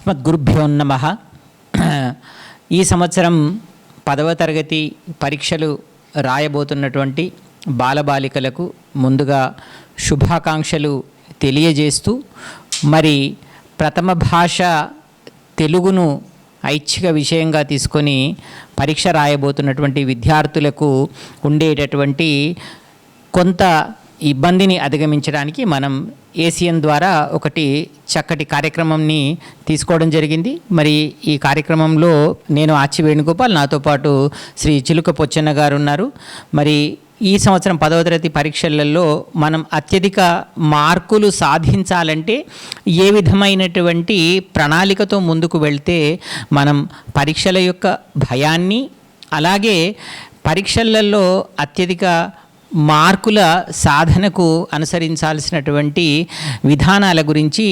అస్మద్గురుభ్యో నమః. ఈ సంవత్సరం 10వ తరగతి పరీక్షలు రాయబోతున్నటువంటి బాలబాలికలకు ముందుగా శుభాకాంక్షలు తెలియజేస్తూ, మరి ప్రథమ భాష తెలుగును ఐచ్ఛిక విషయంగా తీసుకొని పరీక్ష రాయబోతున్నటువంటి విద్యార్థులకు ఉండేటటువంటి కొంత ఇబ్బందిని అధిగమించడానికి మనం ఏసియన్ ద్వారా ఒకటి చక్కటి కార్యక్రమంని తీసుకోవడం జరిగింది. మరి ఈ కార్యక్రమంలో నేను ఆచి వేణుగోపాల్, నాతో పాటు శ్రీ చిలుక పొచ్చన్న గారు ఉన్నారు. మరి ఈ సంవత్సరం 10వ తరగతి పరీక్షలలో మనం అత్యధిక మార్కులు సాధించాలంటే ఏ విధమైనటువంటి ప్రణాళికతో ముందుకు వెళ్తే మనం పరీక్షల యొక్క భయాన్ని, అలాగే పరీక్షలలో అత్యధిక మార్కుల సాధనకు అనుసరించాల్సినటువంటి విధానాల గురించి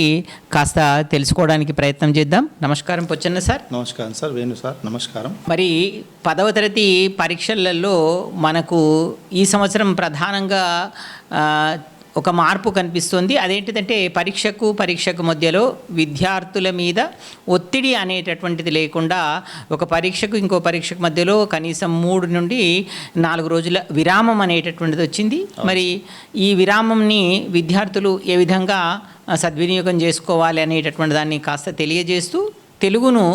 కాస్త తెలుసుకోవడానికి ప్రయత్నం చేద్దాం. నమస్కారం పొచ్చన్న సార్. నమస్కారం సార్. వేణు సార్ నమస్కారం. మరి 10వ తరగతి పరీక్షలలో మనకు ఈ సంవత్సరం ప్రధానంగా ఒక మార్పు కనిపిస్తుంది. అదేంటిదంటే పరీక్షకు మధ్యలో విద్యార్థుల మీద ఒత్తిడి అనేటటువంటిది లేకుండా ఒక పరీక్షకు ఇంకో పరీక్షకు మధ్యలో కనీసం 3 నుండి 4 రోజుల విరామం అనేటటువంటిది వచ్చింది. మరి ఈ విరామంని విద్యార్థులు ఏ విధంగా సద్వినియోగం చేసుకోవాలి అనేటటువంటి దాన్ని కాస్త తెలియజేస్తూ, తెలుగును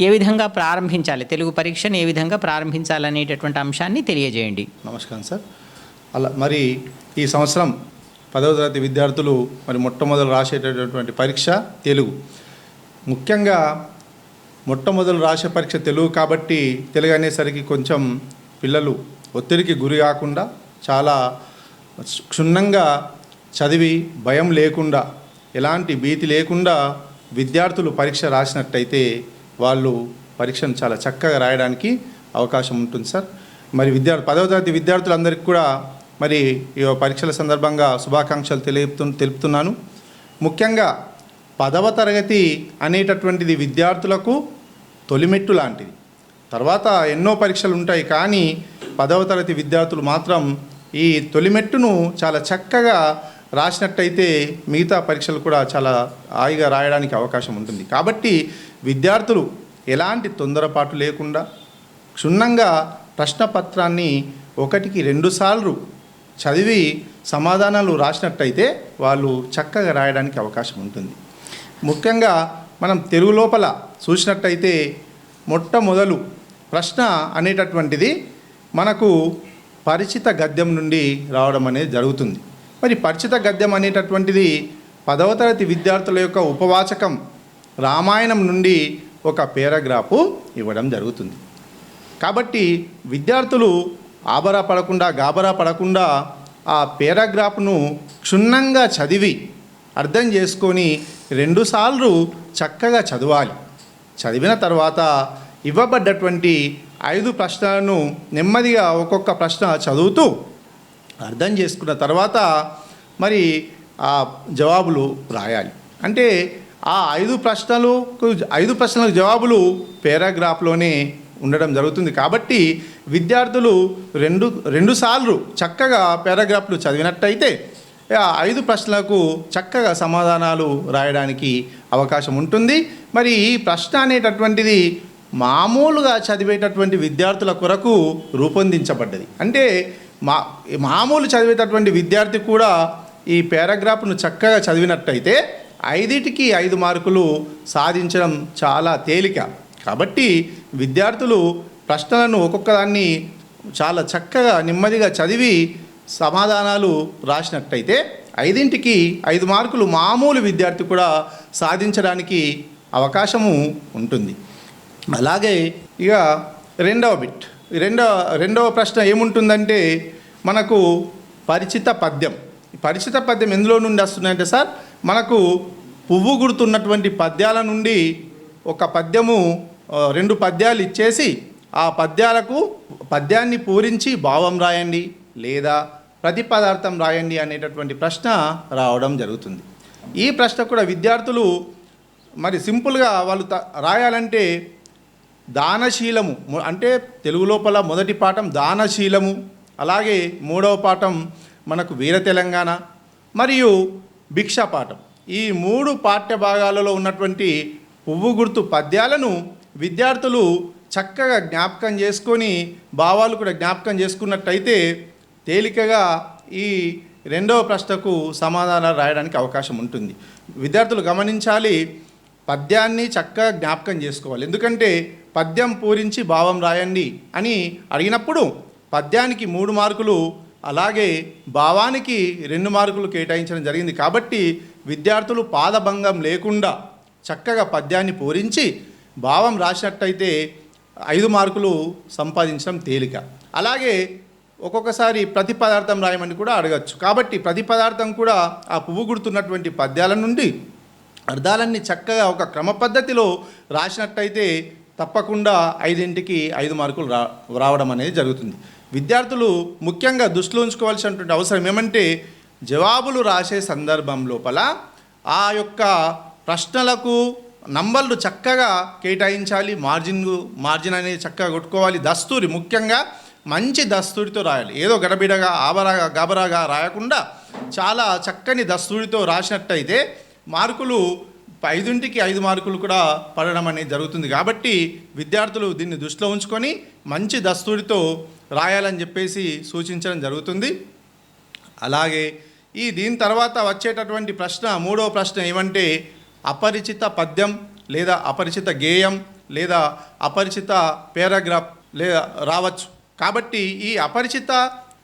ఏ విధంగా ప్రారంభించాలి, తెలుగు పరీక్షను ఏ విధంగా ప్రారంభించాలి అనేటటువంటి అంశాన్ని తెలియజేయండి. నమస్కారం సార్. అలా మరి ఈ సంవత్సరం 10వ తరగతి విద్యార్థులు మరి మొట్టమొదలు రాసేటటువంటి పరీక్ష తెలుగు. ముఖ్యంగా మొట్టమొదలు రాసే పరీక్ష తెలుగు కాబట్టి తెలుగు అనేసరికి కొంచెం పిల్లలు ఒత్తిడికి గురి కాకుండా చాలా క్షుణ్ణంగా చదివి భయం లేకుండా, ఎలాంటి భీతి లేకుండా విద్యార్థులు పరీక్ష రాసినట్టయితే వాళ్ళు పరీక్షను చాలా చక్కగా రాయడానికి అవకాశం ఉంటుంది సార్. మరి 10వ తరగతి విద్యార్థులందరికీ కూడా మరి ఈ పరీక్షల సందర్భంగా శుభాకాంక్షలు తెలుపుతున్నాను. ముఖ్యంగా 10వ తరగతి అనేటటువంటిది విద్యార్థులకు తొలిమెట్టు లాంటిది. తర్వాత ఎన్నో పరీక్షలు ఉంటాయి, కానీ 10వ తరగతి విద్యార్థులు మాత్రం ఈ తొలిమెట్టును చాలా చక్కగా రాసినట్టయితే మిగతా పరీక్షలు కూడా చాలా హాయిగా రాయడానికి అవకాశం ఉంటుంది. కాబట్టి విద్యార్థులు ఎలాంటి తొందరపాటు లేకుండా క్షుణ్ణంగా ప్రశ్నపత్రాన్ని 1కి 2 సార్లు చదివి సమాధానాలు రాసినట్టయితే వాళ్ళు చక్కగా రాయడానికి అవకాశం ఉంటుంది. ముఖ్యంగా మనం తెలుగు లోపల చూసినట్టయితే మొట్టమొదలు ప్రశ్న అనేటటువంటిది మనకు పరిచిత గద్యం నుండి రావడం అనేది జరుగుతుంది. మరి పరిచిత గద్యం అనేటటువంటిది 10వ తరగతి విద్యార్థుల యొక్క ఉపవాచకం రామాయణం నుండి ఒక పేరాగ్రాఫు ఇవ్వడం జరుగుతుంది. కాబట్టి విద్యార్థులు గాబరా పడకుండా ఆ పేరాగ్రాఫ్ను క్షుణ్ణంగా చదివి అర్థం చేసుకొని 2 సార్లు చక్కగా చదవాలి. చదివిన తర్వాత ఇవ్వబడ్డటువంటి 5 ప్రశ్నలను నెమ్మదిగా ఒక్కొక్క ప్రశ్న చదువుతూ అర్థం చేసుకున్న తర్వాత మరి ఆ జవాబులు రాయాలి. అంటే ఆ 5 ప్రశ్నలకు జవాబులు పేరాగ్రాఫ్లోనే ఉండడం జరుగుతుంది. కాబట్టి విద్యార్థులు 2 సార్లు చక్కగా పారాగ్రాఫ్లు చదివినట్టయితే 5 ప్రశ్నలకు చక్కగా సమాధానాలు రాయడానికి అవకాశం ఉంటుంది. మరి ఈ ప్రశ్న అనేటటువంటిది మామూలుగా చదివేటటువంటి విద్యార్థుల కొరకు రూపొందించబడ్డది. అంటే మామూలు చదివేటటువంటి విద్యార్థి కూడా ఈ పారాగ్రాఫ్ను చక్కగా చదివినట్టయితే 5టికి 5 మార్కులు సాధించడం చాలా తేలిక. కాబట్టి విద్యార్థులు ప్రశ్నలను ఒక్కొక్కదాన్ని చాలా చక్కగా నెమ్మదిగా చదివి సమాధానాలు రాసినట్టయితే 5టికి 5 మార్కులు మామూలు విద్యార్థి కూడా సాధించడానికి అవకాశము ఉంటుంది. అలాగే ఇక రెండవ ప్రశ్న ఏముంటుందంటే మనకు పరిచిత పద్యం. పరిచిత పద్యం ఎందులో నుండి వస్తున్నాయంటే సార్, మనకు పువ్వు గుర్తున్నటువంటి పద్యాల నుండి ఒక పద్యము 2 పద్యాలు ఇచ్చేసి ఆ పద్యాన్ని పూరించి భావం రాయండి లేదా ప్రతిపదార్థం రాయండి అనేటటువంటి ప్రశ్న రావడం జరుగుతుంది. ఈ ప్రశ్న కూడా విద్యార్థులు మరి సింపుల్గా వాళ్ళు రాయాలంటే దానశీలము అంటే తెలుగు లోపల మొదటి పాఠం దానశీలము, అలాగే 3వ పాఠం మనకు వీర తెలంగాణ మరియు భిక్షా పాఠం. ఈ 3 పాఠ్య భాగాలలో ఉన్నటువంటి పువ్వు గుర్తు పద్యాలను విద్యార్థులు చక్కగా జ్ఞాపకం చేసుకొని భావాలు కూడా జ్ఞాపకం చేసుకున్నట్టయితే తేలికగా ఈ రెండవ ప్రశ్నకు సమాధానాలు రాయడానికి అవకాశం ఉంటుంది. విద్యార్థులు గమనించాలి, పద్యాన్ని చక్కగా జ్ఞాపకం చేసుకోవాలి. ఎందుకంటే పద్యం పూరించి భావం రాయండి అని అడిగినప్పుడు పద్యానికి 3 మార్కులు, అలాగే భావానికి 2 మార్కులు కేటాయించడం జరిగింది. కాబట్టి విద్యార్థులు పాదభంగం లేకుండా చక్కగా పద్యాన్ని పూరించి భావం రాసినట్టయితే 5 మార్కులు సంపాదించడం తేలిక. అలాగే ఒక్కొక్కసారి ప్రతి పదార్థం రాయమని కూడా అడగచ్చు. కాబట్టి ప్రతి పదార్థం కూడా ఆ పువ్వు గుర్తున్నటువంటి పద్యాల నుండి అర్థాలన్నీ చక్కగా ఒక క్రమ పద్ధతిలో రాసినట్టయితే తప్పకుండా 5ంటికి 5 మార్కులు రావడం అనేది జరుగుతుంది. విద్యార్థులు ముఖ్యంగా దృష్టిలో ఉంచుకోవాల్సినటువంటి అవసరం ఏమంటే జవాబులు రాసే సందర్భం లోపల ఆ యొక్క ప్రశ్నలకు నంబర్లు చక్కగా కేటాయించాలి. మార్జిన్ అనేది చక్కగా కొట్టుకోవాలి. దస్తూరి ముఖ్యంగా మంచి దస్తూరితో రాయాలి. ఏదో గడబిడగా గాబరాగా రాయకుండా చాలా చక్కని దస్తూరితో రాసినట్టయితే మార్కులు 5ంటికి 5 మార్కులు కూడా పడడం అనేది జరుగుతుంది. కాబట్టి విద్యార్థులు దీన్ని దృష్టిలో ఉంచుకొని మంచి దస్తూరితో రాయాలని చెప్పేసి సూచించడం జరుగుతుంది. అలాగే దీని తర్వాత వచ్చేటటువంటి ప్రశ్న, 3వ ప్రశ్న ఏమంటే అపరిచిత పద్యం లేదా అపరిచిత గేయం లేదా అపరిచిత పారాగ్రాఫ్ లేదా రావచ్చు. కాబట్టి ఈ అపరిచిత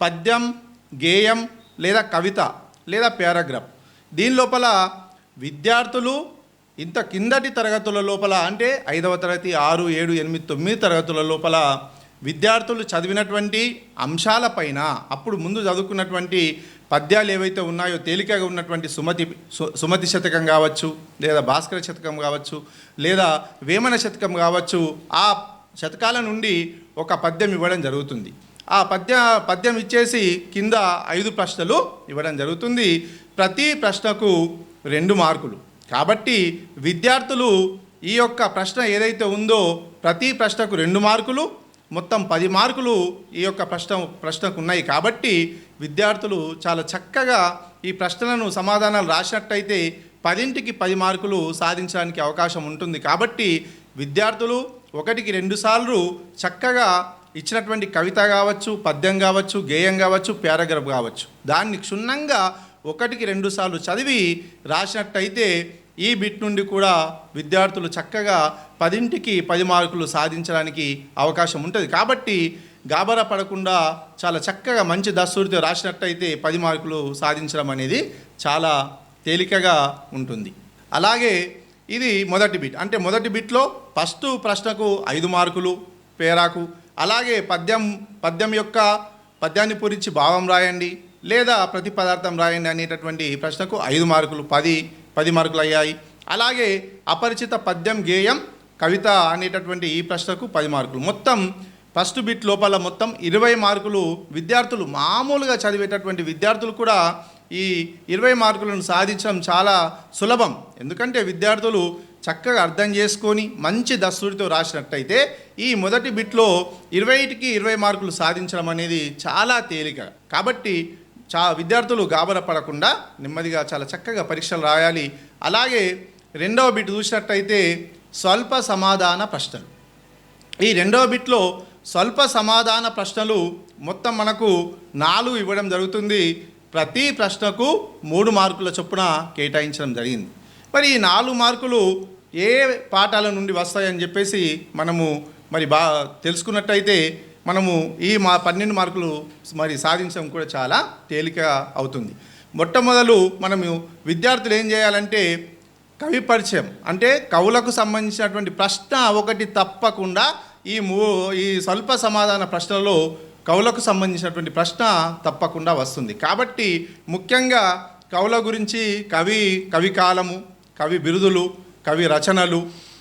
పద్యం, గేయం లేదా కవిత లేదా పారాగ్రాఫ్ దీని లోపల విద్యార్థులు ఇంత కిందటి తరగతుల లోపల అంటే 5వ తరగతి 6, 7, 8, 9 తరగతుల లోపల విద్యార్థులు చదివినటువంటి అంశాలపైన అప్పుడు ముందు చదువుకున్నటువంటి పద్యాలు ఏవైతే ఉన్నాయో తేలికగా ఉన్నటువంటి సుమతి శతకం కావచ్చు, లేదా భాస్కర శతకం కావచ్చు, లేదా వేమన శతకం కావచ్చు, ఆ శతకాల నుండి ఒక పద్యం ఇవ్వడం జరుగుతుంది. ఆ పద్యం ఇచ్చేసి కింద 5 ప్రశ్నలు ఇవ్వడం జరుగుతుంది. ప్రతి ప్రశ్నకు 2 మార్కులు. కాబట్టి విద్యార్థులు ఈ యొక్క ప్రశ్న ఏదైతే ఉందో ప్రతి ప్రశ్నకు 2 మార్కులు, మొత్తం 10 మార్కులు ఈ యొక్క ప్రశ్నకు ఉన్నాయి. కాబట్టి విద్యార్థులు చాలా చక్కగా ఈ ప్రశ్నలను సమాధానాలు రాసినట్టయితే 10ంటికి 10 మార్కులు సాధించడానికి అవకాశం ఉంటుంది. కాబట్టి విద్యార్థులు 1కి 2 సార్లు చక్కగా ఇచ్చినటువంటి కవిత కావచ్చు, పద్యం కావచ్చు, గేయం కావచ్చు, పారాగ్రాఫ్ కావచ్చు, దాన్ని క్షుణ్ణంగా 1కి 2 సార్లు చదివి రాసినట్టయితే ఈ బిట్ నుండి కూడా విద్యార్థులు చక్కగా 10ంటికి 10 మార్కులు సాధించడానికి అవకాశం ఉంటుంది. కాబట్టి గాబరా పడకుండా చాలా చక్కగా మంచి దస్తూరితో రాసినట్టయితే 10 మార్కులు సాధించడం అనేది చాలా తేలికగా ఉంటుంది. అలాగే ఇది మొదటి బిట్. అంటే మొదటి బిట్లో ఫస్ట్ ప్రశ్నకు 5 మార్కులు పేరాకు, అలాగే పద్యాన్ని పూరించి భావం రాయండి లేదా ప్రతి పదార్థం రాయండి అనేటటువంటి ప్రశ్నకు 5 మార్కులు, 10 మార్కులు అయ్యాయి. అలాగే అపరిచిత పద్యం, గేయం, కవిత అనేటటువంటి ఈ ప్రశ్నకు 10 మార్కులు. మొత్తం ఫస్ట్ బిట్ లోపల మొత్తం 20 మార్కులు విద్యార్థులు, మామూలుగా చదివేటటువంటి విద్యార్థులు కూడా ఈ 20 మార్కులను సాధించడం చాలా సులభం. ఎందుకంటే విద్యార్థులు చక్కగా అర్థం చేసుకొని మంచి దస్తూరితో రాసినట్టయితే ఈ మొదటి బిట్లో 20కి 20 మార్కులు సాధించడం అనేది చాలా తేలిక. కాబట్టి విద్యార్థులు గాబరా పడకుండా నెమ్మదిగా చాలా చక్కగా పరీక్షలు రాయాలి. అలాగే రెండవ బిట్ చూసినట్టయితే స్వల్ప సమాధాన ప్రశ్నలు. ఈ రెండవ బిట్లో స్వల్ప సమాధాన ప్రశ్నలు మొత్తం మనకు 4 ఇవ్వడం జరుగుతుంది. ప్రతి ప్రశ్నకు 3 మార్కుల చొప్పున కేటాయించడం జరిగింది. మరి ఈ 4 మార్కులు ఏ పాఠాల నుండి వస్తాయని చెప్పేసి మనము తెలుసుకున్నట్టయితే మనము ఈ 12 మార్కులు సాధించడం కూడా చాలా తేలిక అవుతుంది. మొట్టమొదలు మనము విద్యార్థులు ఏం చేయాలంటే కవి పరిచయం, అంటే కవులకు సంబంధించినటువంటి ప్రశ్న ఒకటి తప్పకుండా ఈ స్వల్ప సమాధాన ప్రశ్నలో కవులకు సంబంధించినటువంటి ప్రశ్న తప్పకుండా వస్తుంది. కాబట్టి ముఖ్యంగా కవుల గురించి కవి కాలము, కవి బిరుదులు, కవి రచనలు,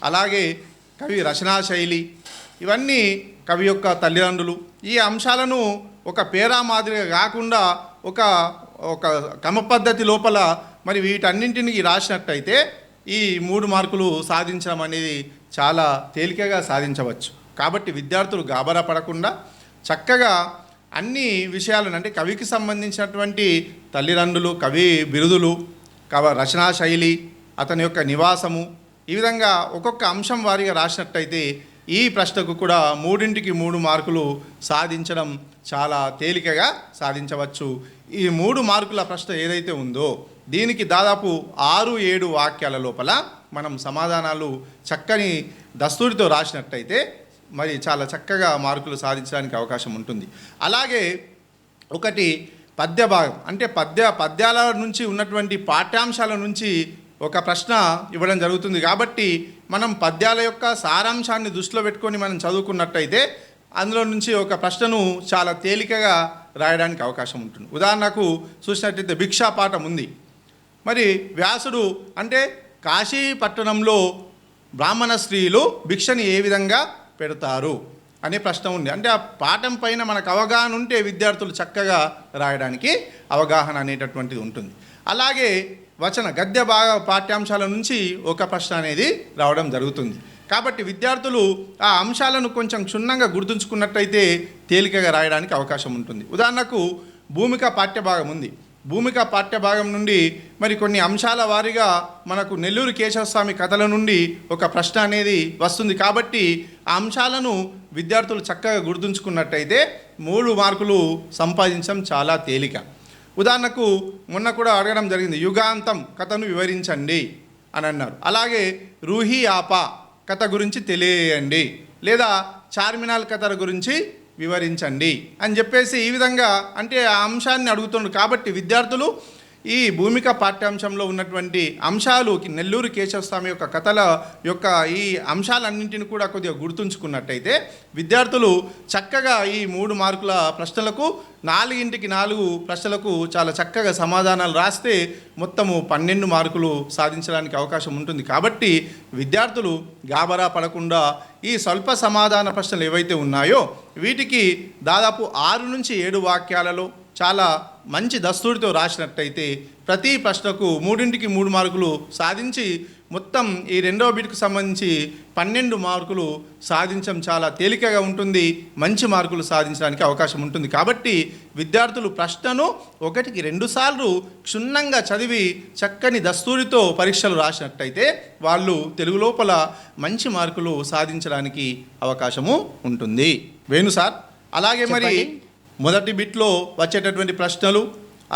అలాగే కవి రచనా శైలి, ఇవన్నీ కవి యొక్క తల్లిదండ్రులు, ఈ అంశాలను ఒక పేరా మాదిరిగా కాకుండా ఒక క్రమ పద్ధతి లోపల వీటన్నింటినీ రాసినట్టయితే ఈ 3 మార్కులు సాధించడం అనేది చాలా తేలికగా సాధించవచ్చు. కాబట్టి విద్యార్థులు గాబరా పడకుండా చక్కగా అన్ని విషయాలను, అంటే కవికి సంబంధించినటువంటి తల్లిదండ్రులు, కవి బిరుదులు, రచనా శైలి, అతని యొక్క నివాసము, ఈ విధంగా ఒక్కొక్క అంశం వారీగా రాసినట్టయితే ఈ ప్రశ్నకు కూడా 3ంటికి 3 మార్కులు సాధించడం చాలా తేలికగా సాధించవచ్చు. ఈ 3 మార్కుల ప్రశ్న ఏదైతే ఉందో దీనికి దాదాపు 6-7 వాక్యాల లోపల మనం సమాధానాలు చక్కని దస్తూరితో రాసినట్టయితే మరి చాలా చక్కగా మార్కులు సాధించడానికి అవకాశం ఉంటుంది. అలాగే ఒకటి పద్య భాగం అంటే పద్యాల నుంచి ఉన్నటువంటి పాఠ్యాంశాల నుంచి ఒక ప్రశ్న ఇవ్వడం జరుగుతుంది. కాబట్టి మనం పద్యాల యొక్క సారాంశాన్ని దృష్టిలో పెట్టుకొని మనం చదువుకున్నట్టయితే అందులో నుంచి ఒక ప్రశ్నను చాలా తేలికగా రాయడానికి అవకాశం ఉంటుంది. ఉదాహరణకు చూసినట్టయితే భిక్షా పాఠం ఉంది. మరి వ్యాసుడు అంటే కాశీ పట్టణంలో బ్రాహ్మణ స్త్రీలు భిక్షని ఏ విధంగా పెడతారు అనే ప్రశ్న ఉంది. అంటే ఆ పాఠం పైన మనకు అవగాహన ఉంటే విద్యార్థులు చక్కగా రాయడానికి అవగాహన అనేటటువంటిది ఉంటుంది. అలాగే గద్య భాగ పాఠ్యాంశాల నుంచి ఒక ప్రశ్న అనేది రావడం జరుగుతుంది. కాబట్టి విద్యార్థులు ఆ అంశాలను కొంచెం క్షుణ్ణంగా గుర్తుంచుకున్నట్టయితే తేలికగా రాయడానికి అవకాశం ఉంటుంది. ఉదాహరణకు భూమిక పాఠ్యభాగం ఉంది. భూమిక పాఠ్యభాగం నుండి మరి కొన్ని అంశాల వారీగా మనకు నెల్లూరు కేశవస్వామి కథల నుండి ఒక ప్రశ్న అనేది వస్తుంది. కాబట్టి ఆ అంశాలను విద్యార్థులు చక్కగా గుర్తుంచుకున్నట్టయితే 3 మార్కులు సంపాదించడం చాలా తేలిక. ఉదాహరణకు మొన్న కూడా అడగడం జరిగింది, యుగాంతం కథను వివరించండి అని అన్నారు. అలాగే రూహి ఆపా కథ గురించి తెలియజేయండి, లేదా చార్మినార్ కథ గురించి వివరించండి అని చెప్పేసి ఈ విధంగా అంటే ఆ అంశాన్ని అడుగుతుండ్రు. కాబట్టి విద్యార్థులు ఈ భూమిక పాఠ్యాంశంలో ఉన్నటువంటి అంశాలు నెల్లూరు కేశవస్వామి యొక్క కథల యొక్క ఈ అంశాలన్నింటిని కూడా కొద్దిగా గుర్తుంచుకున్నట్టయితే విద్యార్థులు చక్కగా ఈ 3 మార్కుల ప్రశ్నలకు 4ంటికి 4 ప్రశ్నలకు చాలా చక్కగా సమాధానాలు రాస్తే మొత్తము 12 మార్కులు సాధించడానికి అవకాశం ఉంటుంది. కాబట్టి విద్యార్థులు గాబరా పడకుండా ఈ స్వల్ప సమాధాన ప్రశ్నలు ఏవైతే ఉన్నాయో వీటికి దాదాపు 6 నుంచి 7 వాక్యాలలో చాలా మంచి దస్తూరితో రాసినట్టయితే ప్రతి ప్రశ్నకు 3ంటికి 3 మార్కులు సాధించి మొత్తం ఈ 2వ బిట్కు సంబంధించి 12 మార్కులు సాధించడం చాలా తేలికగా ఉంటుంది. మంచి మార్కులు సాధించడానికి అవకాశం ఉంటుంది. కాబట్టి విద్యార్థులు ప్రశ్నను 1కి 2 సార్లు క్షుణ్ణంగా చదివి చక్కని దస్తూరితో పరీక్షలు రాసినట్టయితే వాళ్ళు తెలుగు లోపల మంచి మార్కులు సాధించడానికి అవకాశము ఉంటుంది. వేణు సార్, అలాగే మరి మొదటి బిట్లో వచ్చేటటువంటి ప్రశ్నలు,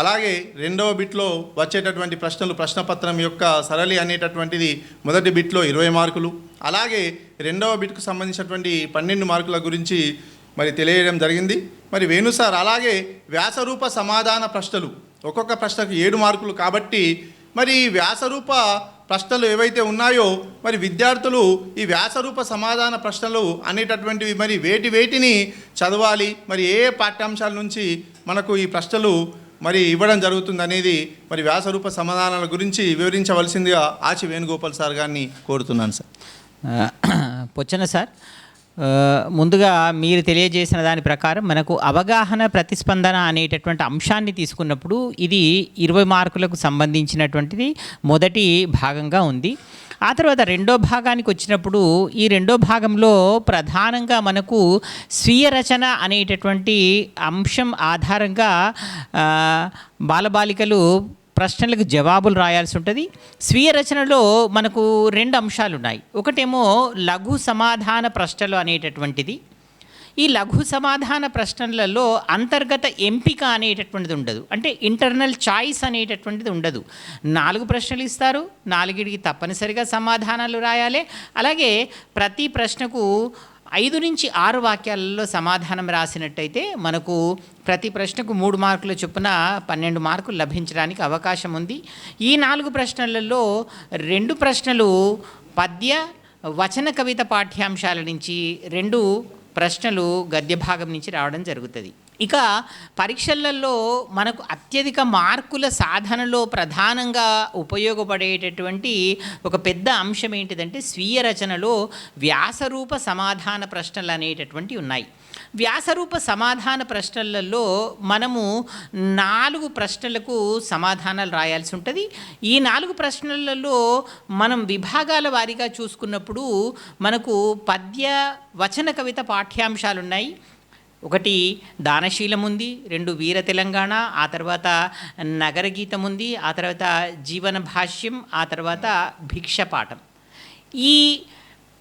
అలాగే 2వ బిట్లో వచ్చేటటువంటి ప్రశ్నలు, ప్రశ్నపత్రం యొక్క సరళి అనేటటువంటిది మొదటి బిట్లో 20 మార్కులు, అలాగే 2వ బిట్కు సంబంధించినటువంటి 12 మార్కుల గురించి మరి తెలియజేయడం జరిగింది. మరి వేణు సార్, అలాగే వ్యాసరూప సమాధాన ప్రశ్నలు ఒక్కొక్క ప్రశ్నకు 7 మార్కులు. కాబట్టి మరి వ్యాసరూప ప్రశ్నలు ఏవైతే ఉన్నాయో మరి విద్యార్థులు ఈ వ్యాసరూప సమాధాన ప్రశ్నలు అనేటటువంటివి మరి వేటిని చదవాలి, మరి ఏ పాఠ్యాంశాల నుంచి మనకు ఈ ప్రశ్నలు మరి ఇవ్వడం జరుగుతుంది అనేది మరి వ్యాసరూప సమాధానాల గురించి వివరించవలసిందిగా ఆచి వేణుగోపాల్ సార్ గారిని కోరుతున్నాను సార్. పొచ్చన సార్, ముందుగా మీరు తెలియజేసిన దాని ప్రకారం మనకు అవగాహన ప్రతిస్పందన అనేటటువంటి అంశాన్ని తీసుకున్నప్పుడు ఇది 20 మార్కులకు సంబంధించినటువంటిది మొదటి భాగంగా ఉంది. ఆ తర్వాత 2వ భాగానికి వచ్చినప్పుడు ఈ 2వ భాగంలో ప్రధానంగా మనకు స్వీయ రచన అనేటటువంటి అంశం ఆధారంగా బాలబాలికలు ప్రశ్నలకు జవాబులు రాయాల్సి ఉంటుంది. స్వీయ రచనలో మనకు 2 అంశాలు ఉన్నాయి. ఒకటేమో లఘు సమాధాన ప్రశ్నలు అనేటటువంటిది. ఈ లఘు సమాధాన ప్రశ్నలలో అంతర్గత ఎంపిక అనేటటువంటిది ఉండదు, అంటే ఇంటర్నల్ చాయిస్ అనేటటువంటిది ఉండదు. 4 ప్రశ్నలు ఇస్తారు, 4టికి తప్పనిసరిగా సమాధానాలు రాయాలి. అలాగే ప్రతి ప్రశ్నకు 5 నుంచి 6 వాక్యాలలో సమాధానం రాసినట్టయితే మనకు ప్రతి ప్రశ్నకు 3 మార్కుల చొప్పున 12 మార్కులు లభించడానికి అవకాశం ఉంది. ఈ 4 ప్రశ్నలలో 2 ప్రశ్నలు పద్య వచన కవిత పాఠ్యాంశాల నుంచి, 2 ప్రశ్నలు గద్య భాగం నుంచి రావడం జరుగుతుంది. ఇక పరీక్షలలో మనకు అత్యధిక మార్కుల సాధనలో ప్రధానంగా ఉపయోగపడేటటువంటి ఒక పెద్ద అంశం ఏంటిదంటే స్వీయ రచనలో వ్యాసరూప సమాధాన ప్రశ్నలు అనేటటువంటి ఉన్నాయి. వ్యాసరూప సమాధాన ప్రశ్నలలో మనము 4 ప్రశ్నలకు సమాధానాలు రాయాల్సి ఉంటుంది. ఈ 4 ప్రశ్నలలో మనం విభాగాల వారీగా చూసుకున్నప్పుడు మనకు పద్య వచన కవిత పాఠ్యాంశాలు ఉన్నాయి. 1 దానశీలం ఉంది, 2 వీర తెలంగాణ, ఆ తర్వాత నగరగీతం ఉంది, ఆ తర్వాత జీవన భాష్యం, ఆ తర్వాత భిక్ష పాఠం. ఈ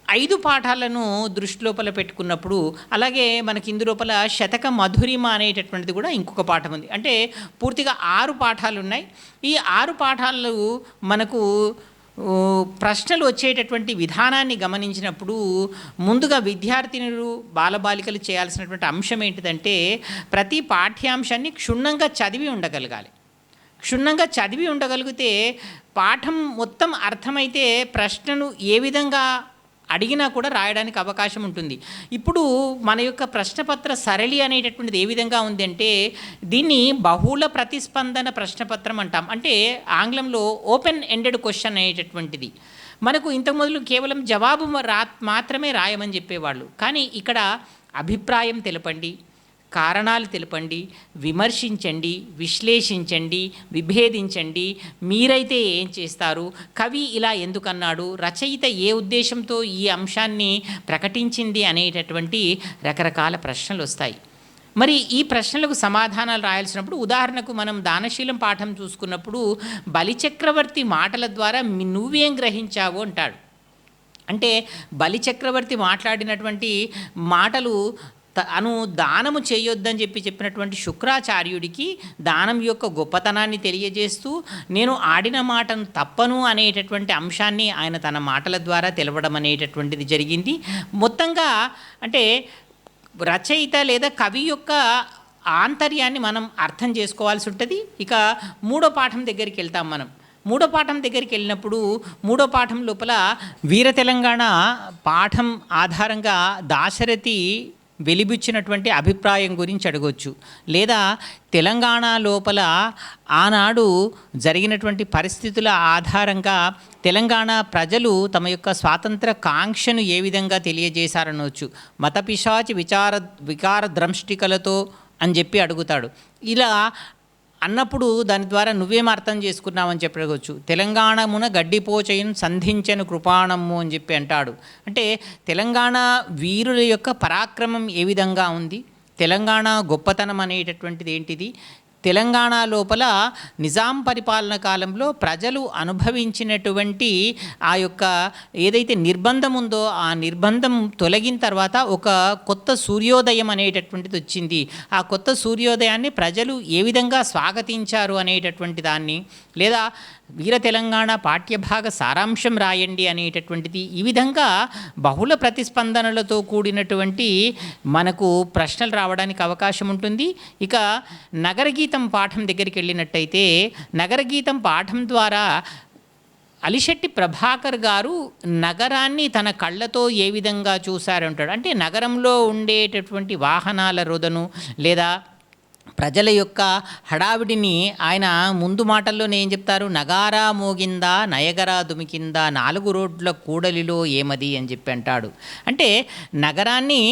5 పాఠాలను దృష్టి లోపల పెట్టుకున్నప్పుడు, అలాగే మనకి ఇందు లోపల శతక మధురిమ అనేటటువంటిది కూడా ఇంకొక పాఠం ఉంది. అంటే పూర్తిగా 6 పాఠాలు ఉన్నాయి. ఈ 6 పాఠాలు మనకు ప్రశ్నలు వచ్చేటటువంటి విధానాన్ని గమనించినప్పుడు ముందుగా విద్యార్థినులు బాలబాలికలు చేయాల్సినటువంటి అంశం ఏంటిదంటే, ప్రతి పాఠ్యాంశాన్ని క్షుణ్ణంగా చదివి ఉండగలగాలి. క్షుణ్ణంగా చదివి ఉండగలిగితే పాఠం మొత్తం అర్థమైతే ప్రశ్నను ఏ విధంగా అడిగినా కూడా రాయడానికి అవకాశం ఉంటుంది. ఇప్పుడు మన యొక్క ప్రశ్నపత్ర సరళి అనేటటువంటిది ఏ విధంగా ఉంది అంటే, దీన్ని బహుళ ప్రతిస్పందన ప్రశ్నపత్రం అంటాం. అంటే ఆంగ్లంలో ఓపెన్ ఎండెడ్ క్వశ్చన్ అనేటటువంటిది. మనకు ఇంతకు మొదలు కేవలం జవాబు మాత్రమే రాయమని చెప్పేవాళ్ళు. కానీ ఇక్కడ అభిప్రాయం తెలపండి, కారణాలు తెలపండి, విమర్శించండి, విశ్లేషించండి, విభేదించండి, మీరైతే ఏం చేస్తారు, కవి ఇలా ఎందుకన్నాడు, రచయిత ఏ ఉద్దేశంతో ఈ అంశాన్ని ప్రకటించింది అనేటటువంటి రకరకాల ప్రశ్నలు వస్తాయి. మరి ఈ ప్రశ్నలకు సమాధానాలు రాయాల్సినప్పుడు, ఉదాహరణకు మనం దానశీలం పాఠం చూసుకున్నప్పుడు బలిచక్రవర్తి మాటల ద్వారా నువ్వేం గ్రహించావు అంటాడు. అంటే బలిచక్రవర్తి మాట్లాడినటువంటి మాటలు అను దానము చేయొద్దని చెప్పినటువంటి శుక్రాచార్యుడికి దానం యొక్క గొప్పతనాన్ని తెలియజేస్తూ, నేను ఆడిన మాటను తప్పను అనేటటువంటి అంశాన్ని ఆయన తన మాటల ద్వారా తెలవడం అనేటటువంటిది జరిగింది. మొత్తంగా అంటే రచయిత లేదా కవి యొక్క ఆంతర్యాన్ని మనం అర్థం చేసుకోవాల్సి ఉంటుంది. ఇక 3వ పాఠం దగ్గరికి వెళ్తాం మనం. 3వ పాఠం దగ్గరికి వెళ్ళినప్పుడు 3వ పాఠం లోపల వీర తెలంగాణ పాఠం ఆధారంగా దాశరథి వెలిబుచ్చినటువంటి అభిప్రాయం గురించి అడగొచ్చు. లేదా తెలంగాణ లోపల ఆనాడు జరిగినటువంటి పరిస్థితుల ఆధారంగా తెలంగాణ ప్రజలు తమ యొక్క స్వాతంత్ర కాంక్షను ఏ విధంగా తెలియజేశారనవచ్చు. మతపిశాచి వికార ద్రంష్టికలతో అని చెప్పి అడుగుతాడు. ఇలా అన్నప్పుడు దాని ద్వారా నువ్వేం అర్థం చేసుకున్నావని చెప్పవచ్చు. తెలంగాణమున గడ్డిపోచయును సంధించను కృపాణము అని చెప్పి అంటాడు. అంటే తెలంగాణ వీరుల యొక్క పరాక్రమం ఏ విధంగా ఉంది, తెలంగాణ గొప్పతనం అనేటటువంటిది ఏంటిది, తెలంగాణ లోపల నిజాం పరిపాలన కాలంలో ప్రజలు అనుభవించినటువంటి ఆ యొక్క ఏదైతే నిర్బంధం ఉందో ఆ నిర్బంధం తొలగిన తర్వాత ఒక కొత్త సూర్యోదయం అనేటటువంటిది వచ్చింది. ఆ కొత్త సూర్యోదయాన్ని ప్రజలు ఏ విధంగా స్వాగతించారు అనేటటువంటి దాన్ని, లేదా వీర తెలంగాణ పాఠ్యభాగ సారాంశం రాయండి అనేటటువంటిది, ఈ విధంగా బహుళ ప్రతిస్పందనలతో కూడినటువంటి మనకు ప్రశ్నలు రావడానికి అవకాశం ఉంటుంది. ఇక నగరగీతం పాఠం దగ్గరికి వెళ్ళినట్టయితే, నగరగీతం పాఠం ద్వారా అలిశెట్టి ప్రభాకర్ గారు నగరాన్ని తన కళ్ళతో ఏ విధంగా చూశారంటాడు. అంటే నగరంలో ఉండేటటువంటి వాహనాల రొదను లేదా ప్రజల యొక్క హడావిడిని ఆయన ముందు మాటల్లోనే ఏం చెప్తారు, నగారా మోగిందా నయగరా దుమికిందా 4 రోడ్ల కూడలిలో ఏమది అని చెప్పి అంటాడు. అంటే నగరాన్ని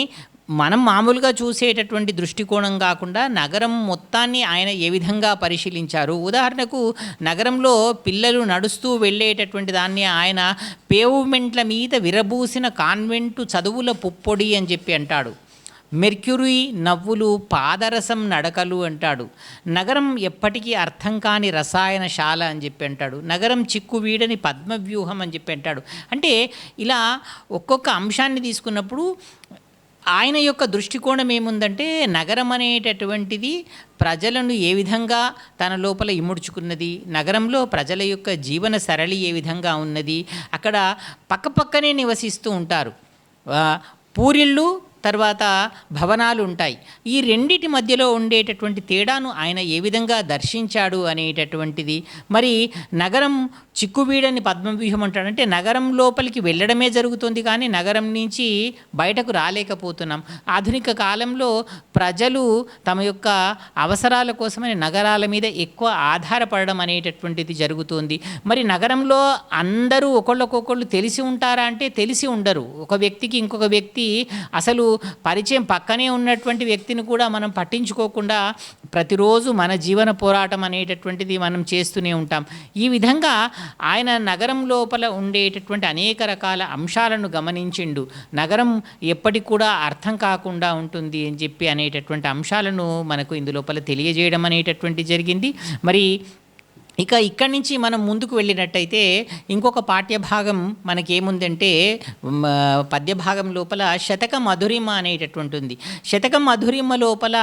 మనం మామూలుగా చూసేటటువంటి దృష్టికోణం కాకుండా నగరం మొత్తాన్ని ఆయన ఏ విధంగా పరిశీలించారు. ఉదాహరణకు నగరంలో పిల్లలు నడుస్తూ వెళ్ళేటటువంటి దాన్ని ఆయన పేవ్మెంట్ల మీద విరబూసిన కాన్వెంటు చదువుల పుప్పొడి అని చెప్పి అంటాడు. మెర్క్యూరీ నవ్వులు పాదరసం నడకలు అంటాడు. నగరం ఎప్పటికీ అర్థం కాని రసాయనశాల అని చెప్పి అంటాడు. నగరం చిక్కు వీడని పద్మవ్యూహం అని చెప్పి అంటాడు. అంటే ఇలా ఒక్కొక్క అంశాన్ని తీసుకున్నప్పుడు ఆయన యొక్క దృష్టికోణం ఏముందంటే, నగరం అనేటటువంటిది ప్రజలను ఏ విధంగా తన లోపల ఇముడ్చుకున్నది, నగరంలో ప్రజల యొక్క జీవన సరళి ఏ విధంగా ఉన్నది, అక్కడ పక్కపక్కనే నివసిస్తూ ఉంటారు, పూరిళ్ళు తర్వాత భవనాలు ఉంటాయి. ఈ రెండిటి మధ్యలో ఉండేటటువంటి తేడాను ఆయన ఏ విధంగా దర్శించాడు అనేటటువంటిది. మరి నగరం చిక్కువీడని పద్మవ్యూహం అంటాడంటే నగరం లోపలికి వెళ్ళడమే జరుగుతుంది, కానీ నగరం నుంచి బయటకు రాలేకపోతున్నాం. ఆధునిక కాలంలో ప్రజలు తమ యొక్క అవసరాల కోసమని నగరాల మీద ఎక్కువ ఆధారపడడం అనేటటువంటిది జరుగుతుంది. మరి నగరంలో అందరూ ఒకళ్ళకొకళ్ళు తెలిసి ఉంటారా అంటే తెలిసి ఉండరు. ఒక వ్యక్తికి ఇంకొక వ్యక్తి అసలు పరిచయం పక్కనే ఉన్నటువంటి వ్యక్తిని కూడా మనం పట్టించుకోకుండా ప్రతిరోజు మన జీవన పోరాటం అనేటటువంటిది మనం చేస్తూనే ఉంటాం. ఈ విధంగా ఆయన నగరం లోపల ఉండేటటువంటి అనేక రకాల అంశాలను గమనించిండు. నగరం ఎప్పటికి కూడా అర్థం కాకుండా ఉంటుంది అని చెప్పి అనేటటువంటి అంశాలను మనకు ఇందులోపల తెలియజేయడం అనేటటువంటి జరిగింది. మరి ఇక ఇక్కడి నుంచి మనం ముందుకు వెళ్ళినట్టయితే ఇంకొక పాఠ్యభాగం మనకేముందంటే పద్య భాగం లోపల శతక మధురిమ అనేటటువంటి ఉంది. శతక మధురిమ లోపల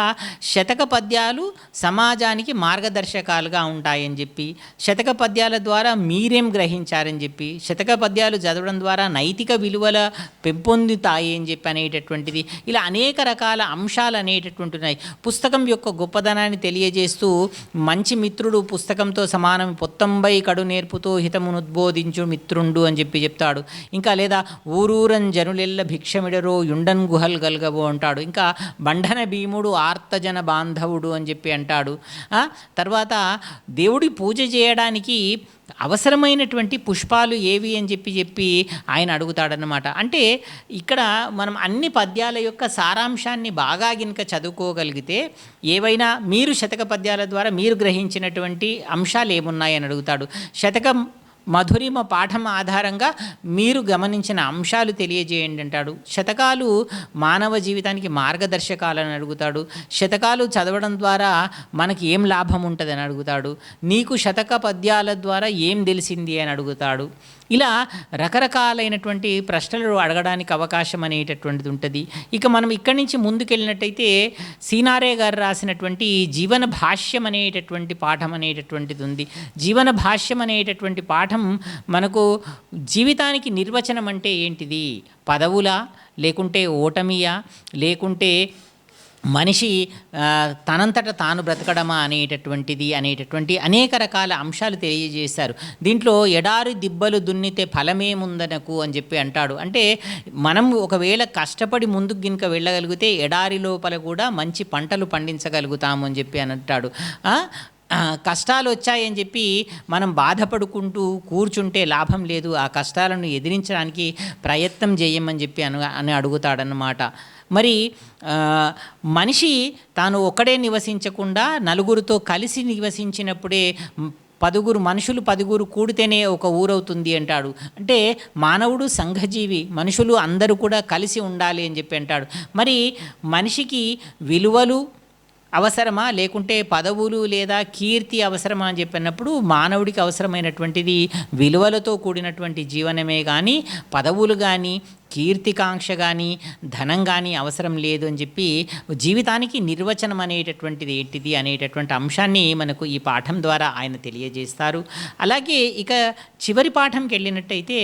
శతక పద్యాలు సమాజానికి మార్గదర్శకాలుగా ఉంటాయని చెప్పి, శతక పద్యాల ద్వారా మీరేం గ్రహించారని చెప్పి, శతక పద్యాలు చదవడం ద్వారా నైతిక విలువల పెంపొందుతాయి అని చెప్పి అనేటటువంటిది, ఇలా అనేక రకాల అంశాలు అనేటటువంటి ఉన్నాయి. పుస్తకం యొక్క గొప్పదనాన్ని తెలియజేస్తూ మంచి మిత్రుడు పుస్తకంతో సమానం, పొత్తంబై కడు నేర్పుతో హితమునుద్బోధించు మిత్రుండు అని చెప్పి చెప్తాడు. ఇంకా లేదా ఊరూరన్ జనులెల్ల భిక్షమిడరో యుండన్ గుహల్ గల్గబో అంటాడు. ఇంకా బండన భీముడు ఆర్తజన బాంధవుడు అని చెప్పి అంటాడు. తర్వాత దేవుడి పూజ చేయడానికి అవసరమైనటువంటి పుష్పాలు ఏవి అని చెప్పి ఆయన అడుగుతాడనమాట. అంటే ఇక్కడ మనం అన్ని పద్యాల యొక్క సారాంశాన్ని బాగా గినక చదువుకోగలిగితే ఏవైనా మీరు శతక పద్యాల ద్వారా మీరు గ్రహించినటువంటి అంశాలు ఏమున్నాయని అడుగుతాడు. శతకం మధురిమ పాఠం ఆధారంగా మీరు గమనించిన అంశాలు తెలియజేయండి అంటాడు. శతకాలు మానవ జీవితానికి మార్గదర్శకాలని అడుగుతాడు. శతకాలు చదవడం ద్వారా మనకి ఏం లాభం ఉంటుందని అడుగుతాడు. నీకు శతక పద్యాల ద్వారా ఏం తెలిసింది అని అడుగుతాడు. ఇలా రకరకాలైనటువంటి ప్రశ్నలు అడగడానికి అవకాశం అనేటటువంటిది ఉంటుంది. ఇక మనం ఇక్కడి నుంచి ముందుకెళ్ళినట్టయితే సీనారే గారు రాసినటువంటి జీవన భాష్యం అనేటటువంటి పాఠం అనేటటువంటిది ఉంది. జీవన భాష్యం అనేటటువంటి పాఠం మనకు జీవితానికి నిర్వచనం అంటే ఏంటిది, పదవులా లేకుంటే ఓటమియా లేకుంటే మనిషి తనంతట తాను బ్రతకడమా అనేటటువంటి అనేక రకాల అంశాలు తెలియజేశారు. దీంట్లో ఎడారి దిబ్బలు దున్నితే ఫలమేముందనకు అని చెప్పి అంటాడు. అంటే మనం ఒకవేళ కష్టపడి ముందుకు గినక వెళ్ళగలిగితే ఎడారి లోపల కూడా మంచి పంటలు పండించగలుగుతాము అని చెప్పి అని అంటాడు. కష్టాలు వచ్చాయని చెప్పి మనం బాధపడుకుంటూ కూర్చుంటే లాభం లేదు, ఆ కష్టాలను ఎదిరించడానికి ప్రయత్నం చేయమని చెప్పి అని అడుగుతాడన్నమాట. మరి మనిషి తాను ఒక్కడే నివసించకుండా నలుగురితో కలిసి నివసించినప్పుడే మనుషులు 10 కూడితేనే ఒక ఊరవుతుంది అంటాడు. అంటే మానవుడు సంఘజీవి, మనుషులు అందరూ కూడా కలిసి ఉండాలి అని చెప్పి అంటాడు. మరి మనిషికి విలువలు అవసరమా లేకుంటే పదవులు లేదా కీర్తి అవసరమా అని చెప్పినప్పుడు మానవుడికి అవసరమైనటువంటిది విలువలతో కూడినటువంటి జీవనమే కానీ పదవులు కానీ కీర్తికాంక్ష కానీ ధనం కానీ అవసరం లేదు అని చెప్పి జీవితానికి నిర్వచనం అనేటటువంటిది ఏంటిది అనేటటువంటి అంశాన్ని మనకు ఈ పాఠం ద్వారా ఆయన తెలియజేస్తారు. అలాగే ఇక చివరి పాఠంకి వెళ్ళినట్టయితే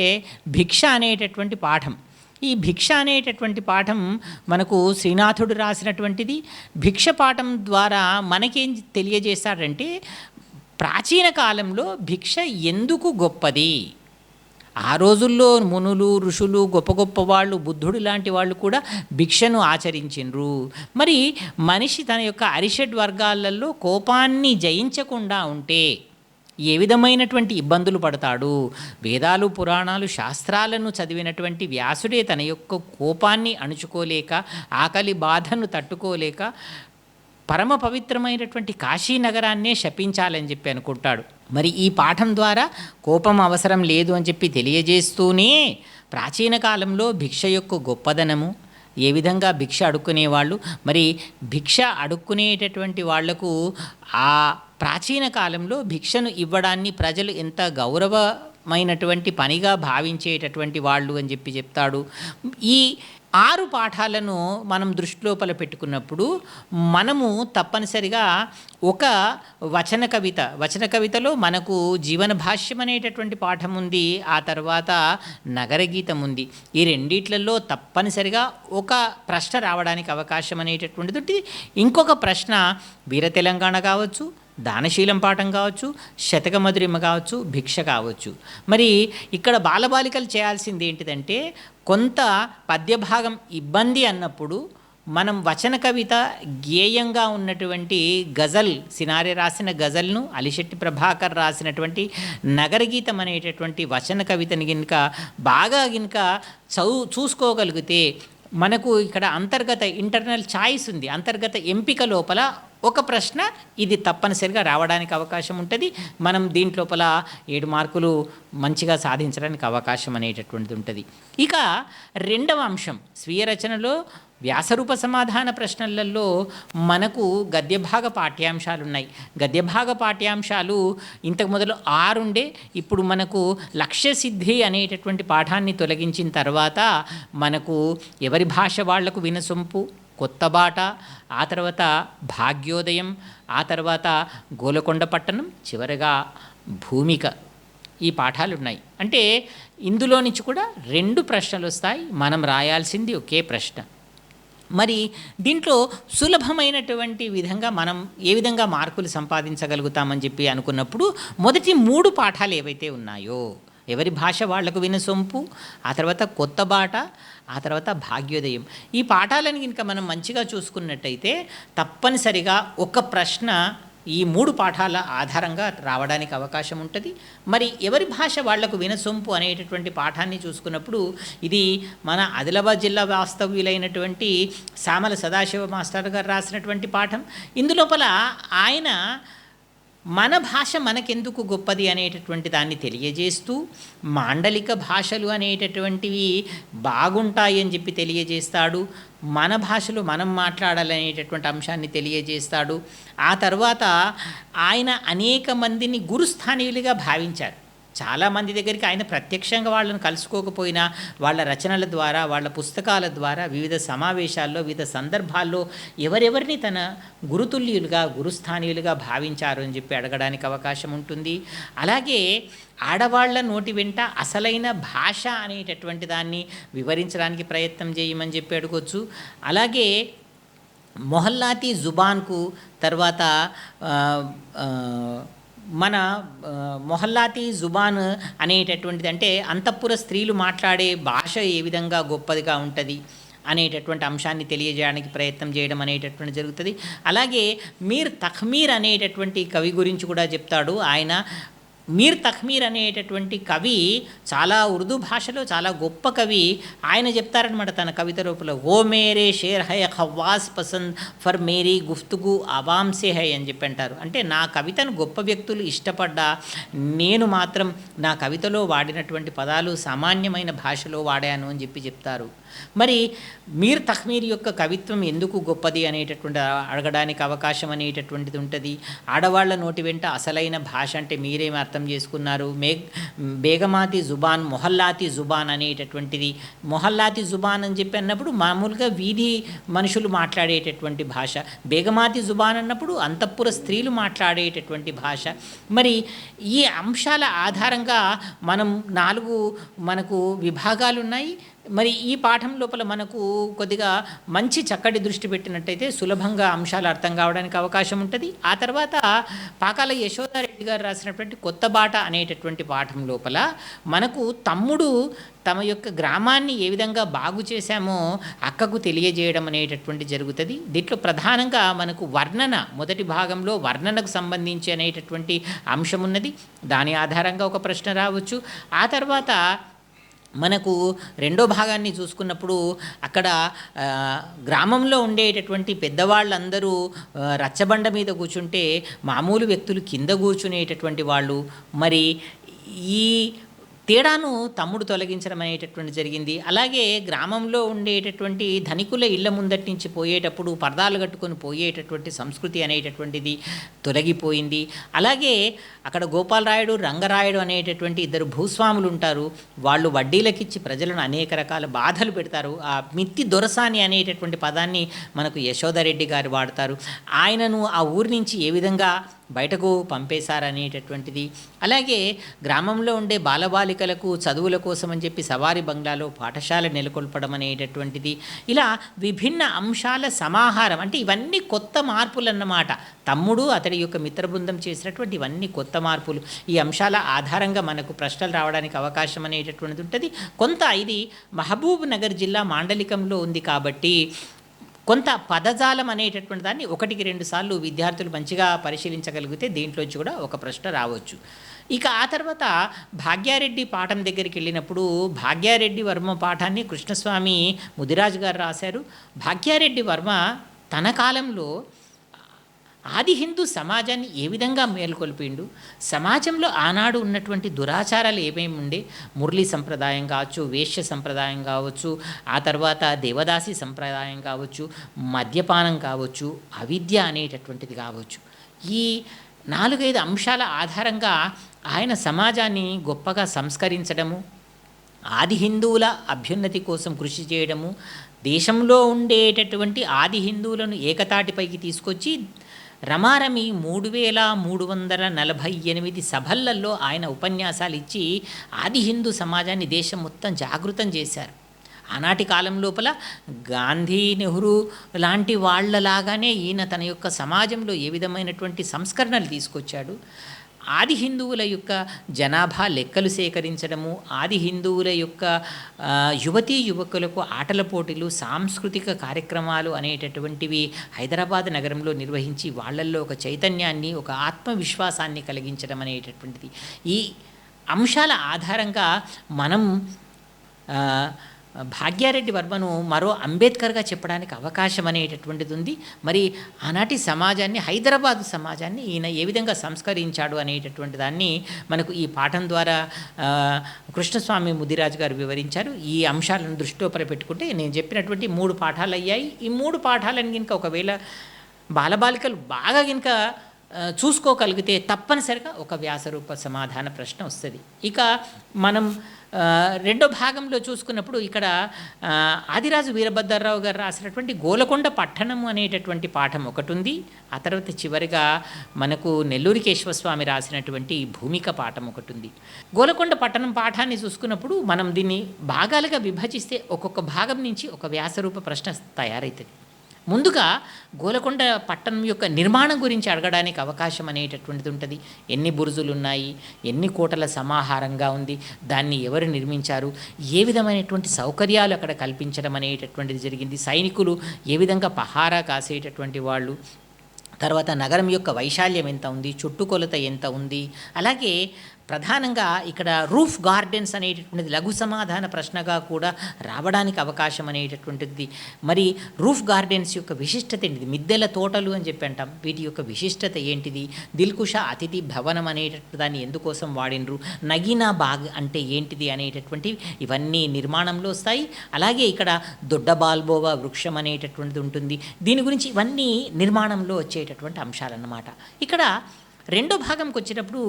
భిక్ష అనేటటువంటి పాఠం. ఈ భిక్ష అనేటటువంటి పాఠం మనకు శ్రీనాథుడు రాసినటువంటిది. భిక్ష పాఠం ద్వారా మనకేం తెలియజేస్తాడంటే ప్రాచీన కాలంలో భిక్ష ఎందుకు గొప్పది, ఆ రోజుల్లో మునులు ఋషులు గొప్ప వాళ్ళు బుద్ధుడు లాంటి వాళ్ళు కూడా భిక్షను ఆచరించిండ్రు. మరి మనిషి తన యొక్క అరిషడ్ వర్గాలలో కోపాన్ని జయించకుండా ఉంటే ఏ విధమైనటువంటి ఇబ్బందులు పడతాడు. వేదాలు పురాణాలు శాస్త్రాలను చదివినటువంటి వ్యాసుడే తన యొక్క కోపాన్ని అణుచుకోలేక ఆకలి బాధను తట్టుకోలేక పరమ పవిత్రమైనటువంటి కాశీ నగరాన్నే శపించాలని చెప్పి అనుకుంటాడు. మరి ఈ పాఠం ద్వారా కోపం అవసరం లేదు అని చెప్పి తెలియజేస్తూనే ప్రాచీన కాలంలో భిక్ష యొక్క గొప్పదనము, ఏ విధంగా భిక్ష అడుక్కునేవాళ్ళు, మరి భిక్ష అడుక్కునేటటువంటి వాళ్లకు ఆ ప్రాచీన కాలంలో భిక్షను ఇవ్వడాన్ని ప్రజలు ఎంత గౌరవమైనటువంటి పనిగా భావించేటటువంటి వాళ్ళు అని చెప్పి చెప్తాడు. ఈ 6 పాఠాలను మనం దృష్టిలోపల పెట్టుకున్నప్పుడు మనము తప్పనిసరిగా ఒక వచన కవితలో మనకు జీవన భాష్యం అనేటటువంటి పాఠం ఉంది, ఆ తర్వాత నగరగీతం ఉంది. ఈ రెండిట్లలో తప్పనిసరిగా ఒక ప్రశ్న రావడానికి అవకాశం అనేటటువంటిది. ఇంకొక ప్రశ్న వీర తెలంగాణ కావచ్చు, దానశీలం పాఠం కావచ్చు, శతక మధురిమ కావచ్చు, భిక్ష కావచ్చు. మరి ఇక్కడ బాలబాలికలు చేయాల్సింది ఏంటిదంటే కొంత పద్యభాగం ఇబ్బంది అన్నప్పుడు మనం వచన కవిత గేయంగా ఉన్నటువంటి గజల్, సినారె రాసిన గజల్ను, అలిశెట్టి ప్రభాకర్ రాసినటువంటి నగరగీతం అనేటటువంటి వచన కవితని గినక బాగా గినక చూసుకోగలిగితే మనకు ఇక్కడ అంతర్గత ఇంటర్నల్ చాయిస్ ఉంది. అంతర్గత ఎంపిక లోపల ఒక ప్రశ్న ఇది తప్పనిసరిగా రావడానికి అవకాశం ఉంటుంది. మనం దీంట్లోపల 7 మార్కులు మంచిగా సాధించడానికి అవకాశం అనేటటువంటిది ఉంటుంది. ఇక రెండవ అంశం, స్వీయ రచనలో వ్యాసరూప సమాధాన ప్రశ్నలలో మనకు గద్యభాగ పాఠ్యాంశాలు ఉన్నాయి. గద్యభాగ పాఠ్యాంశాలు ఇంతకు మొదలు 6 ఉండే, ఇప్పుడు మనకు లక్ష్య సిద్ధి అనేటటువంటి పాఠాన్ని తొలగించిన తర్వాత మనకు ఎవరి భాష వాళ్లకు వినసొంపు, కొత్త బాట, ఆ తర్వాత భాగ్యోదయం, ఆ తర్వాత గోలకొండ పట్టణం, చివరగా భూమిక, ఈ పాఠాలు ఉన్నాయి. అంటే ఇందులో నుంచి కూడా 2 ప్రశ్నలు వస్తాయి. మనం రాయాల్సింది ఒకే ప్రశ్న. మరి దీంట్లో సులభమైనటువంటి విధంగా మనం ఏ విధంగా మార్కులు సంపాదించగలుగుతామని చెప్పి అనుకున్నప్పుడు మొదటి 3 పాఠాలు ఏవైతే ఉన్నాయో, ఎవరి భాష వాళ్లకు వినసొంపు, ఆ తర్వాత కొత్త బాట, ఆ తర్వాత భాగ్యోదయం, ఈ పాఠాలను కనుక మనం మంచిగా చూసుకున్నట్టయితే తప్పనిసరిగా ఒక ప్రశ్న ఈ 3 పాఠాల ఆధారంగా రావడానికి అవకాశం ఉంటుంది. మరి ఎవరి భాష వాళ్లకు వినసొంపు అనేటటువంటి పాఠాన్ని చూసుకున్నప్పుడు ఇది మన ఆదిలాబాద్ జిల్లా వాస్తవ్యులైనటువంటి సామల సదాశివ మాస్టర్ గారు రాసినటువంటి పాఠం. ఇందులోపల ఆయన మన భాష మనకెందుకు గొప్పది అనేటటువంటి దాన్ని తెలియజేస్తూ, మాండలిక భాషలు అనేటటువంటివి బాగుంటాయి అని చెప్పి తెలియజేస్తాడు. మన భాషలో మనం మాట్లాడాలనేటటువంటి అంశాన్ని తెలియజేస్తాడు. ఆ తర్వాత ఆయన అనేక మందిని గురుస్థానీయులుగా భావించారు. చాలామంది దగ్గరికి ఆయన ప్రత్యక్షంగా వాళ్ళని కలుసుకోకపోయినా వాళ్ళ రచనల ద్వారా, వాళ్ళ పుస్తకాల ద్వారా, వివిధ సమావేశాల్లో, వివిధ సందర్భాల్లో ఎవరెవరిని తన గురుతుల్యులుగా, గురుస్థానీయులుగా భావించారు అని చెప్పి అడగడానికి అవకాశం ఉంటుంది. అలాగే ఆడవాళ్ల నోటి వెంట అసలైన భాష అనేటటువంటి దాన్ని వివరించడానికి ప్రయత్నం చేయమని చెప్పి అడగొచ్చు. అలాగే మొహల్లాతి జుబాన్కు తర్వాత మన మొహల్లాతి జుబాన్ అనేటటువంటిది అంటే అంతఃపుర స్త్రీలు మాట్లాడే భాష ఏ విధంగా గొప్పదిగా ఉంటుంది అనేటటువంటి అంశాన్ని తెలియజేయడానికి ప్రయత్నం చేయడం అనేటటువంటి జరుగుతుంది. అలాగే మీర్ తఖ్మీర్ అనేటటువంటి కవి గురించి కూడా చెప్తాడు ఆయన. మీర్ తఖ్మీర్ అనేటటువంటి కవి చాలా ఉర్దూ భాషలో చాలా గొప్ప కవి. ఆయన చెప్తారనమాట తన కవిత రూపంలో, ఓ మేరే షేర్ హై ఖవ్వాస్ పసంద్ ఫర్ మేరీ గుఫ్తుగు అవామ్ సే హై అని చెప్పి అంటారు. అంటే నా కవితను గొప్ప వ్యక్తులు ఇష్టపడ్డా, నేను మాత్రం నా కవితలో వాడినటువంటి పదాలు సామాన్యమైన భాషలో వాడాను అని చెప్పి చెప్తారు. మరి మీర్ తఖ్మీర్ యొక్క కవిత్వం ఎందుకు గొప్పది అనేటటువంటి అడగడానికి అవకాశం అనేటటువంటిది ఉంటుంది. ఆడవాళ్ల నోటి వెంట అసలైన భాష అంటే మీరేం అర్థం చేసుకున్నారు? బేగమాతి జుబాన్, మొహల్లాతి జుబాన్ అనేటటువంటిది. మొహల్లాతి జుబాన్ అని చెప్పి అన్నప్పుడు మామూలుగా వీధి మనుషులు మాట్లాడేటటువంటి భాష. బేగమాతి జుబాన్ అన్నప్పుడు అంతఃపుర స్త్రీలు మాట్లాడేటటువంటి భాష. మరి ఈ అంశాల ఆధారంగా మనం 4 మనకు విభాగాలు ఉన్నాయి. మరి ఈ పాఠం లోపల మనకు కొద్దిగా మంచి చక్కటి దృష్టి పెట్టినట్టయితే సులభంగా అంశాలు అర్థం కావడానికి అవకాశం ఉంటుంది. ఆ తర్వాత పాకాల యశోదారెడ్డి గారు రాసినటువంటి కొత్త బాట అనేటటువంటి పాఠం లోపల మనకు తమ్ముడు తమ యొక్క గ్రామాన్ని ఏ విధంగా బాగు చేశామో అక్కకు తెలియజేయడం అనేటటువంటి జరుగుతుంది. దీంట్లో ప్రధానంగా మనకు వర్ణన, మొదటి భాగంలో వర్ణనకు సంబంధించి అనేటటువంటి అంశం ఉన్నది. దాని ఆధారంగా ఒక ప్రశ్న రావచ్చు. ఆ తర్వాత మనకు రెండో భాగాన్ని చూసుకున్నప్పుడు అక్కడ గ్రామంలో ఉండేటటువంటి పెద్దవాళ్ళందరూ రచ్చబండ మీద కూర్చుంటే మామూలు వ్యక్తులు కింద కూర్చునేటటువంటి వాళ్ళు. మరి ఈ తేడాను తమ్ముడు తొలగించడం అనేటటువంటి జరిగింది. అలాగే గ్రామంలో ఉండేటటువంటి ధనికుల ఇళ్ల ముందటి నుంచి పోయేటప్పుడు పరదాలు కట్టుకొని పోయేటటువంటి సంస్కృతి అనేటటువంటిది తొలగిపోయింది. అలాగే అక్కడ గోపాలరాయుడు, రంగరాయుడు అనేటటువంటి 2 భూస్వాములు ఉంటారు. వాళ్ళు వడ్డీలకిచ్చి ప్రజలను అనేక రకాల బాధలు పెడతారు. ఆ మిత్తి దొరసాని అనేటటువంటి పదాన్ని మనకు యశోదారెడ్డి గారు వాడతారు. ఆయనను ఆ ఊరి నుంచి ఏ విధంగా బయటకు పంపేశారనేటటువంటిది. అలాగే గ్రామంలో ఉండే బాలబాలికలకు చదువుల కోసం అని చెప్పి సవారి బంగ్లాలో పాఠశాల నెలకొల్పడం అనేటటువంటిది. ఇలా విభిన్న అంశాల సమాహారం. అంటే ఇవన్నీ కొత్త మార్పులు అన్నమాట. తమ్ముడు అతడి యొక్క మిత్ర బృందం చేసినటువంటి ఇవన్నీ కొత్త మార్పులు. ఈ అంశాల ఆధారంగా మనకు ప్రశ్నలు రావడానికి అవకాశం అనేటటువంటిది ఉంటుంది. కొంత ఇది మహబూబ్ నగర్ జిల్లా మాండలికంలో ఉంది కాబట్టి కొంత పదజాలం అనేటటువంటి దాన్ని 1-2 సార్లు విద్యార్థులు మంచిగా పరిశీలించగలిగితే దీంట్లోంచి కూడా ఒక ప్రశ్న రావచ్చు. ఇక ఆ తర్వాత భాగ్యారెడ్డి పాఠం దగ్గరికి వెళ్ళినప్పుడు భాగ్యారెడ్డి వర్మ పాఠాన్ని కృష్ణస్వామి ముదిరాజు గారు రాశారు. భాగ్యారెడ్డి వర్మ తన కాలంలో ఆది హిందూ సమాజాన్ని ఏ విధంగా మేల్కొల్పిండు, సమాజంలో ఆనాడు ఉన్నటువంటి దురాచారాలు ఏమేమి ఉండే, మురళీ సంప్రదాయం కావచ్చు, వేశ్య సంప్రదాయం కావచ్చు, ఆ తర్వాత దేవదాసి సంప్రదాయం కావచ్చు, మద్యపానం కావచ్చు, అవిద్య అనేటటువంటిది కావచ్చు. ఈ 4-5 అంశాల ఆధారంగా ఆయన సమాజాన్ని గొప్పగా సంస్కరించడము, ఆది హిందువుల అభ్యున్నతి కోసం కృషి చేయడము, దేశంలో ఉండేటటువంటి ఆది హిందువులను ఏకతాటిపైకి తీసుకొచ్చి రమారమి 3348 సభలలో ఆయన ఉపన్యాసాలు ఇచ్చి ఆది హిందూ సమాజాన్ని దేశం మొత్తం జాగృతం చేశారు. ఆనాటి కాలం లోపల గాంధీ, నెహ్రూ లాంటి వాళ్ళలాగానే ఈయన తన యొక్క సమాజంలో ఏ విధమైనటువంటి సంస్కరణలు తీసుకొచ్చాడు. ఆది హిందువుల యొక్క జనాభా లెక్కలు సేకరించడము, ఆది హిందువుల యొక్క యువతీ యువకులకు ఆటల పోటీలు, సాంస్కృతిక కార్యక్రమాలు అనేటటువంటివి హైదరాబాద్ నగరంలో నిర్వహించి వాళ్ళల్లో ఒక చైతన్యాన్ని, ఒక ఆత్మవిశ్వాసాన్ని కలిగించడం అనేటటువంటిది. ఈ అంశాల ఆధారంగా మనం భాగ్యారెడ్డి వర్మను మరో అంబేద్కర్గా చెప్పడానికి అవకాశం అనేటటువంటిది ఉంది. మరి ఆనాటి సమాజాన్ని, హైదరాబాదు సమాజాన్ని ఈయన ఏ విధంగా సంస్కరించాడు అనేటటువంటి దాన్ని మనకు ఈ పాఠం ద్వారా కృష్ణస్వామి ముదిరాజు గారు వివరించారు. ఈ అంశాలను దృష్టిలో పెట్టుకుంటే నేను చెప్పినటువంటి 3 పాఠాలు అయ్యాయి. ఈ 3 పాఠాలను కనుక ఒకవేళ బాలబాలికలు బాగా కనుక చూసుకోగలిగితే తప్పనిసరిగా ఒక వ్యాసరూప సమాధాన ప్రశ్న వస్తుంది. ఇక మనం రెండో భాగంలో చూసుకున్నప్పుడు ఇక్కడ ఆదిరాజు వీరభద్రరావు గారు రాసినటువంటి గోలకొండ పట్టణము అనేటటువంటి పాఠం ఒకటి ఉంది. ఆ తర్వాత చివరిగా మనకు నెల్లూరి కేశవస్వామి రాసినటువంటి భూమిక పాఠం ఒకటి ఉంది. గోలకొండ పట్టణం పాఠాన్ని చూసుకున్నప్పుడు మనం దీన్ని భాగాలుగా విభజిస్తే ఒక్కొక్క భాగం నుంచి ఒక వ్యాసరూప ప్రశ్న తయారవుతుంది. ముందుగా గోలకొండ పట్టణం యొక్క నిర్మాణం గురించి అడగడానికి అవకాశం అనేటటువంటిది ఉంటుంది. ఎన్ని బురుజులు ఉన్నాయి, ఎన్ని కోటల సమాహారంగా ఉంది, దాన్ని ఎవరు నిర్మించారు, ఏ విధమైనటువంటి సౌకర్యాలు అక్కడ కల్పించడం అనేటటువంటిది జరిగింది, సైనికులు ఏ విధంగా పహారా కాసేటటువంటి వాళ్ళు, తర్వాత నగరం యొక్క వైశాల్యం ఎంత ఉంది, చుట్టుకొలత ఎంత ఉంది, అలాగే ప్రధానంగా ఇక్కడ రూఫ్ గార్డెన్స్ అనేటటువంటిది లఘు సమాధాన ప్రశ్నగా కూడా రావడానికి అవకాశం అనేటటువంటిది. మరి రూఫ్ గార్డెన్స్ యొక్క విశిష్టత ఏంటిది, మిద్దెల తోటలు అని చెప్పి అంటాం, వీటి యొక్క విశిష్టత ఏంటిది, దిల్కుష అతిథి భవనం అనేటటువంటి దాన్ని ఎందుకోసం వాడినరు, నగీనా బాగ్ అంటే ఏంటిది అనేటటువంటివి ఇవన్నీ నిర్మాణంలో వస్తాయి. అలాగే ఇక్కడ దొడ్డ బాల్బోవా వృక్షం అనేటటువంటిది ఉంటుంది. దీని గురించి ఇవన్నీ నిర్మాణంలో వచ్చేటటువంటి అంశాలన్నమాట. ఇక్కడ రెండో భాగంకి వచ్చినప్పుడు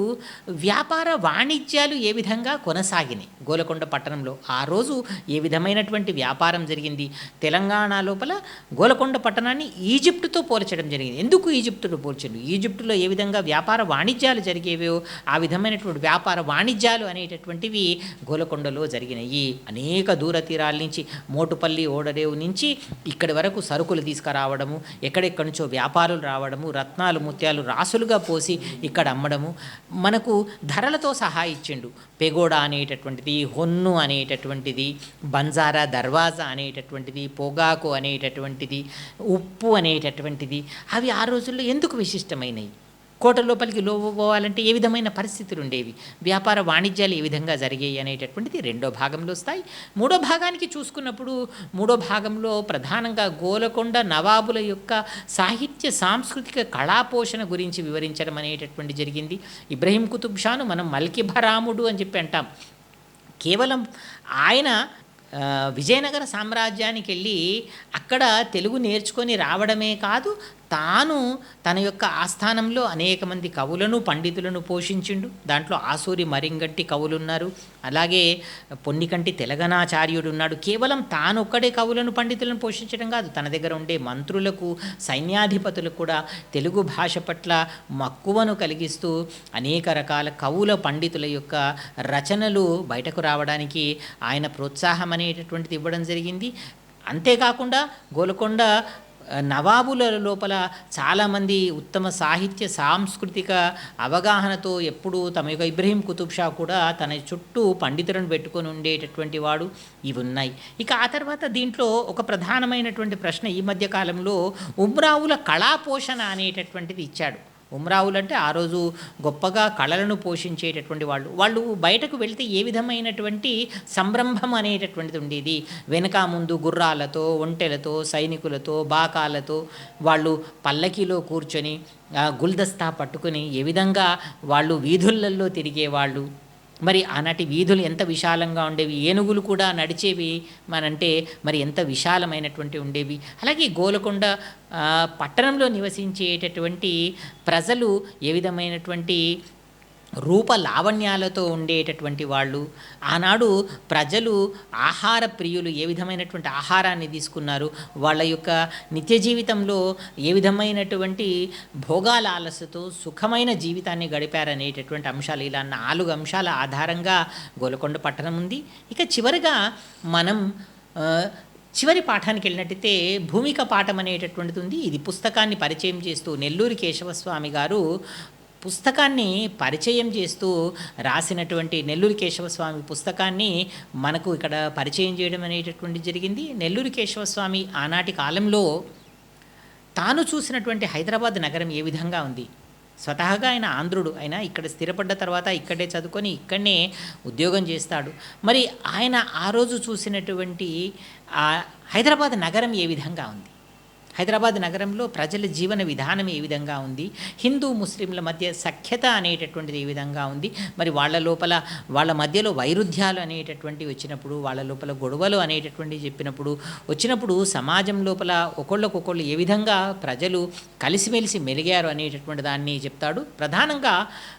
వ్యాపార వాణిజ్యాలు ఏ విధంగా కొనసాగినాయి గోలకొండ పట్టణంలో, ఆ రోజు ఏ విధమైనటువంటి వ్యాపారం జరిగింది. తెలంగాణ లోపల గోలకొండ పట్టణాన్ని ఈజిప్టుతో పోల్చడం జరిగింది. ఎందుకు ఈజిప్టుతో పోల్చండి, ఈజిప్టులో ఏ విధంగా వ్యాపార వాణిజ్యాలు జరిగేవో ఆ విధమైనటువంటి వ్యాపార వాణిజ్యాలు అనేటటువంటివి గోలకొండలో జరిగినాయి. అనేక దూర తీరాల నుంచి, మోటుపల్లి ఓడరేవు నుంచి ఇక్కడి వరకు సరుకులు తీసుకురావడము, ఎక్కడెక్కడి నుంచో వ్యాపారులు రావడము, రత్నాలు ముత్యాలు రాసులుగా పోసి ఇక్కడ అమ్మడము, మనకు ధరలతో సహా ఇచ్చిండు. పెగోడా అనేటటువంటిది, హొన్ను అనేటటువంటిది, బంజారా దర్వాజా అనేటటువంటిది, పొగాకు అనేటటువంటిది, ఉప్పు అనేటటువంటిది, అవి ఆ రోజుల్లో ఎందుకు విశిష్టమైనవి, కోట లోపలికి పోవాలంటే ఏ విధమైన పరిస్థితులు ఉండేవి, వ్యాపార వాణిజ్యాలు ఏ విధంగా జరిగాయి అనేటటువంటిది రెండో భాగంలో వస్తాయి. మూడో భాగానికి చూసుకున్నప్పుడు మూడో భాగంలో ప్రధానంగా గోలకొండ నవాబుల యొక్క సాహిత్య సాంస్కృతిక కళాపోషణ గురించి వివరించడం అనేటటువంటి జరిగింది. ఇబ్రహీం కుతుబ్ షాను మనం మల్కిభరాముడు అని చెప్పి అంటాం. కేవలం ఆయన విజయనగర సామ్రాజ్యానికి వెళ్ళి అక్కడ తెలుగు నేర్చుకొని రావడమే కాదు, తాను తన యొక్క ఆస్థానంలో అనేక మంది కవులను పండితులను పోషించిండు. దాంట్లో ఆసూరి మరింగంటి కవులు ఉన్నారు, అలాగే పొన్నికంటి తెలగనాచార్యుడు ఉన్నాడు. కేవలం తాను ఒక్కడే కవులను పండితులను పోషించడం కాదు, తన దగ్గర ఉండే మంత్రులకు, సైన్యాధిపతులకు కూడా తెలుగు భాష పట్ల మక్కువను కలిగిస్తూ అనేక రకాల కవుల పండితుల యొక్క రచనలు బయటకు రావడానికి ఆయన ప్రోత్సాహం అనేటటువంటిది ఇవ్వడం జరిగింది. అంతేకాకుండా గోలకొండ నవాబుల లోపల చాలామంది ఉత్తమ సాహిత్య సాంస్కృతిక అవగాహనతో ఎప్పుడూ తమ యొక్క ఇబ్రహీం కుతుబ్ షా కూడా తన చుట్టూ పండితులను పెట్టుకొని ఉండేటటువంటి వాడు. ఇవి ఉన్నాయి. ఇక ఆ తర్వాత దీంట్లో ఒక ప్రధానమైనటువంటి ప్రశ్న ఈ మధ్య కాలంలో ఉమ్రావుల కళాపోషణ అనేటటువంటిది ఇచ్చాడు. ఉమ్రావులు అంటే ఆ రోజు గొప్పగా కళలను పోషించేటటువంటి వాళ్ళు బయటకు వెళ్తే ఏ విధమైనటువంటి సంరంభం అనేటటువంటిది ఉండేది. వెనక ముందు గుర్రాలతో, ఒంటెలతో, సైనికులతో, బాకాలతో వాళ్ళు పల్లకీలో కూర్చొని గుల్దస్తా పట్టుకొని ఏ విధంగా వాళ్ళు వీధులలో తిరిగేవాళ్ళు. మరి ఆనాటి వీధులు ఎంత విశాలంగా ఉండేవి, ఏనుగులు కూడా నడిచేవి మనంటే మరి ఎంత విశాలమైనటువంటి ఉండేవి. అలాగే గోలకొండ పట్టణంలో నివసించేటటువంటి ప్రజలు ఏ విధమైనటువంటి రూప లావణ్యాలతో ఉండేటటువంటి వాళ్ళు. ఆనాడు ప్రజలు ఆహార ప్రియులు, ఏ విధమైనటువంటి ఆహారాన్ని తీసుకున్నారు, వాళ్ళ యొక్క నిత్య జీవితంలో ఏ విధమైనటువంటి భోగాలాలసతో సుఖమైన జీవితాన్ని గడిపారనేటటువంటి అంశాలు, ఇలా 4 అంశాల ఆధారంగా గోలకొండ పట్టణం ఉంది. ఇక చివరిగా మనం చివరి పాఠానికి వెళ్ళినట్టయితే భూమిక పాఠం అనేటటువంటిది ఉంది. ఇది పుస్తకాన్ని పరిచయం చేస్తూ నెల్లూరి కేశవస్వామి గారు పుస్తకాన్ని పరిచయం చేస్తూ రాసినటువంటి నెల్లూరి కేశవస్వామి పుస్తకాన్ని మనకు ఇక్కడ పరిచయం చేయడం అనేటటువంటిది జరిగింది. నెల్లూరి కేశవస్వామి ఆనాటి కాలంలో తాను చూసినటువంటి హైదరాబాద్ నగరం ఏ విధంగా ఉంది, స్వతహాగా ఆయన ఆంధ్రుడు, ఆయన ఇక్కడ స్థిరపడ్డ తర్వాత ఇక్కడే చదువుకొని ఇక్కడనే ఉద్యోగం చేస్తాడు. మరి ఆయన ఆ రోజు చూసినటువంటి హైదరాబాద్ నగరం ఏ విధంగా ఉంది, హైదరాబాద్ నగరంలో ప్రజల జీవన విధానం ఏ విధంగా ఉంది, హిందూ ముస్లింల మధ్య సఖ్యత అనేటటువంటిది ఏ విధంగా ఉంది, మరి వాళ్ళ మధ్యలో వైరుధ్యాలు అనేటటువంటివి వచ్చినప్పుడు, వాళ్ళ లోపల గొడవలు అనేటటువంటివి వచ్చినప్పుడు సమాజం లోపల ఒకళ్ళకొకళ్ళు ఏ విధంగా ప్రజలు కలిసిమెలిసి మెలిగారు అనేటటువంటి దాన్ని చెప్తాడు. ప్రధానంగా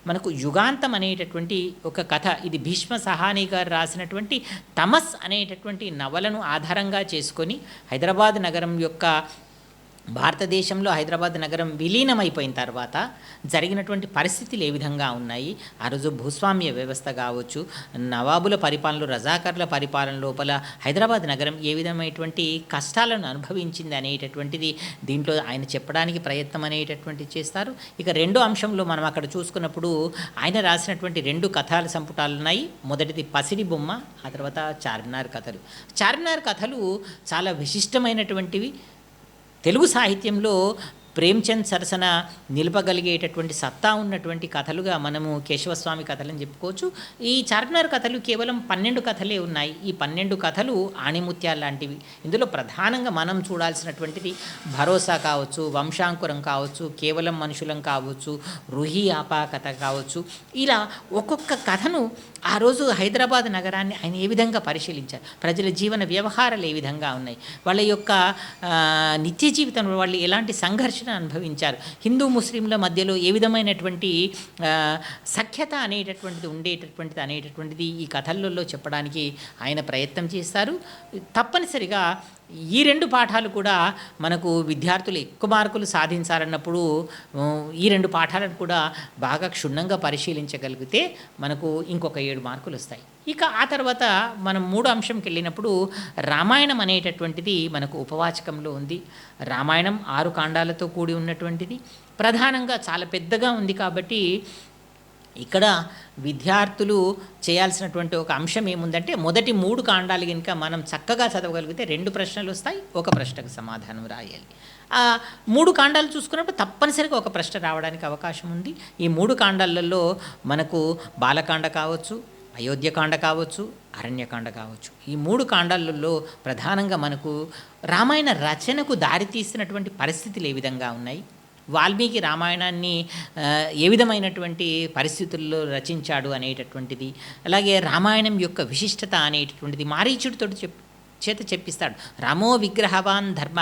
మనకు యుగాంతం అనేటటువంటి ఒక కథ, ఇది భీష్మ సహాని గారు రాసినటువంటి తమస్ అనేటటువంటి నవలను ఆధారంగా చేసుకొని హైదరాబాద్ నగరం యొక్క భారతదేశంలో హైదరాబాద్ నగరం విలీనమైపోయిన తర్వాత జరిగినటువంటి పరిస్థితులు ఏ విధంగా ఉన్నాయి, ఆ రోజు భూస్వామ్య వ్యవస్థ కావచ్చు, నవాబుల పరిపాలనలో, రజాకర్ల పరిపాలన లోపల హైదరాబాద్ నగరం ఏ విధమైనటువంటి కష్టాలను అనుభవించింది అనేటటువంటిది దీంట్లో ఆయన చెప్పడానికి ప్రయత్నం అనేటటువంటిది చేస్తారు. ఇక రెండో అంశంలో మనం అక్కడ చూసుకున్నప్పుడు ఆయన రాసినటువంటి 2 కథల సంపుటాలు ఉన్నాయి. మొదటిది పసిడి బొమ్మ, ఆ తర్వాత చార్మినార్ కథలు. చార్మినార్ కథలు చాలా విశిష్టమైనటువంటివి. తెలుగు సాహిత్యంలో ప్రేమ్చంద్ సరసన నిలపగలిగేటటువంటి సత్తా ఉన్నటువంటి కథలుగా మనము కేశవస్వామి కథలని చెప్పుకోవచ్చు. ఈ చార్మినార్ కథలు కేవలం 12 కథలే ఉన్నాయి. ఈ 12 కథలు ఆణిముత్యాలు లాంటివి. ఇందులో ప్రధానంగా మనం చూడాల్సినటువంటిది భరోసా కావచ్చు, వంశాంకురం కావచ్చు, కేవలం మనుషులం కావచ్చు, రుహి ఆపా కథ కావచ్చు. ఇలా ఒక్కొక్క కథను ఆ రోజు హైదరాబాద్ నగరాన్ని ఆయన ఏ విధంగా పరిశీలించారు, ప్రజల జీవన వ్యవహారాలు ఏ విధంగా ఉన్నాయి, వాళ్ళ యొక్క నిత్య జీవితంలో వాళ్ళు ఎలాంటి సంఘర్షణ అనుభవించారు, హిందూ ముస్లింల మధ్యలో ఏ విధమైనటువంటి సఖ్యత అనేటటువంటిది ఈ కథలలో చెప్పడానికి ఆయన ప్రయత్నం చేస్తారు. తప్పనిసరిగా ఈ 2 పాఠాలు కూడా మనకు విద్యార్థులు ఎక్కువ మార్కులు సాధించాలన్నప్పుడు ఈ 2 పాఠాలను కూడా బాగా క్షుణ్ణంగా పరిశీలించగలిగితే మనకు ఇంకొక 7 మార్కులు వస్తాయి. ఇక ఆ తర్వాత మనం 3వ అంశంకి వెళ్ళినప్పుడు రామాయణం అనేటటువంటిది మనకు ఉపవాచకంలో ఉంది. రామాయణం 6 కాండాలతో కూడి ఉన్నటువంటిది, ప్రధానంగా చాలా పెద్దగా ఉంది. కాబట్టి ఇక్కడ విద్యార్థులు చేయాల్సినటువంటి ఒక అంశం ఏముందంటే, మొదటి 3 కాండాలు కనుక మనం చక్కగా చదవగలిగితే 2 ప్రశ్నలు వస్తాయి, ఒక ప్రశ్నకు సమాధానం రాయాలి. ఆ 3 కాండాలు చూసుకున్నప్పుడు తప్పనిసరిగా ఒక ప్రశ్న రావడానికి అవకాశం ఉంది. ఈ 3 కాండాలలో మనకు బాలకాండ కావచ్చు, అయోధ్యకాండ కావచ్చు, అరణ్యకాండ కావచ్చు. ఈ 3 కాండాలలో ప్రధానంగా మనకు రామాయణ రచనకు దారితీసినటువంటి పరిస్థితులు ఏ విధంగా ఉన్నాయి, వాల్మీకి రామాయణాన్ని ఏ విధమైనటువంటి పరిస్థితుల్లో రచించాడు అనేటటువంటిది, అలాగే రామాయణం యొక్క విశిష్టత అనేటటువంటిది మారీచుడితో చేత చెప్పిస్తాడు. రామో విగ్రహవాన్ ధర్మ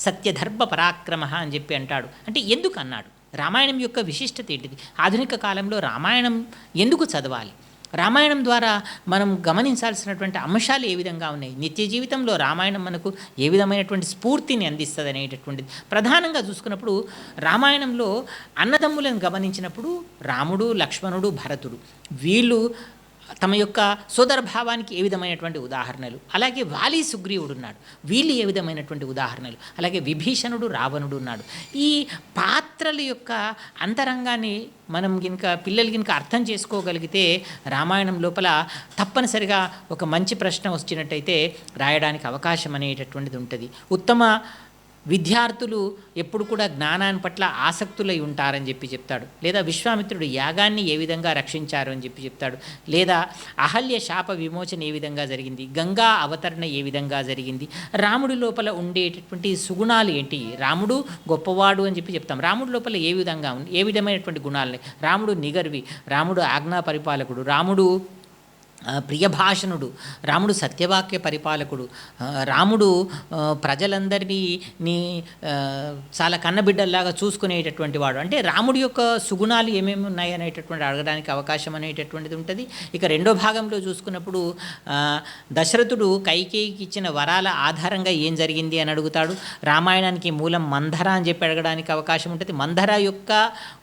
సత్యధర్మ పరాక్రమ అని చెప్పి అంటాడు. అంటే ఎందుకు అన్నాడు, రామాయణం యొక్క విశిష్టత ఏంటిది, ఆధునిక కాలంలో రామాయణం ఎందుకు చదవాలి, రామాయణం ద్వారా మనం గమనించాల్సినటువంటి అంశాలు ఏ విధంగా ఉన్నాయి, నిత్య జీవితంలో రామాయణం మనకు ఏ విధమైనటువంటి స్ఫూర్తిని అందిస్తుంది అనేటటువంటిది. ప్రధానంగా చూసుకున్నప్పుడు రామాయణంలో అన్నదమ్ములను గమనించినప్పుడు రాముడు, లక్ష్మణుడు, భరతుడు వీళ్ళు తమ యొక్క సోదరభావానికి ఏ విధమైనటువంటి ఉదాహరణలు, అలాగే వాలి సుగ్రీవుడు ఉన్నాడు, వీళ్ళు ఏ విధమైనటువంటి ఉదాహరణలు, అలాగే విభీషణుడు, రావణుడు ఉన్నాడు. ఈ పాత్రల యొక్క అంతరంగాన్ని మనం పిల్లలు గినక అర్థం చేసుకోగలిగితే రామాయణం లోపల తప్పనిసరిగా ఒక మంచి ప్రశ్న వచ్చినట్టయితే రాయడానికి అవకాశం అనేటటువంటిది ఉంటుంది. ఉత్తమ విద్యార్థులు ఎప్పుడు కూడా జ్ఞానాన్ని పట్ల ఆసక్తులై ఉంటారని చెప్తాడు. లేదా విశ్వామిత్రుడు యాగాన్ని ఏ విధంగా రక్షించారు అని చెప్తాడు. లేదా అహల్య శాప విమోచన ఏ విధంగా జరిగింది, గంగా అవతరణ ఏ విధంగా జరిగింది, రాముడి లోపల ఉండేటటువంటి సుగుణాలు ఏంటి, రాముడు గొప్పవాడు అని చెప్తాం. రాముడి లోపల ఏ విధంగా ఏ విధమైనటువంటి గుణాలని, రాముడు నిగర్వి, రాముడు ఆజ్ఞా పరిపాలకుడు, రాముడు ప్రియభాషణుడు, రాముడు సత్యవాక్య పరిపాలకుడు, రాముడు ప్రజలందరినీ చాలా కన్నబిడ్డల్లాగా చూసుకునేటటువంటి వాడు. అంటే రాముడి యొక్క సుగుణాలు ఏమేమి ఉన్నాయి అనేటటువంటి అడగడానికి అవకాశం అనేటటువంటిది ఉంటుంది. ఇక రెండో భాగంలో చూసుకున్నప్పుడు దశరథుడు కైకేయికి ఇచ్చిన వరాల ఆధారంగా ఏం జరిగింది అని అడుగుతాడు. రామాయణానికి మూలం మంధర అని చెప్పి అడగడానికి అవకాశం ఉంటుంది. మంధర యొక్క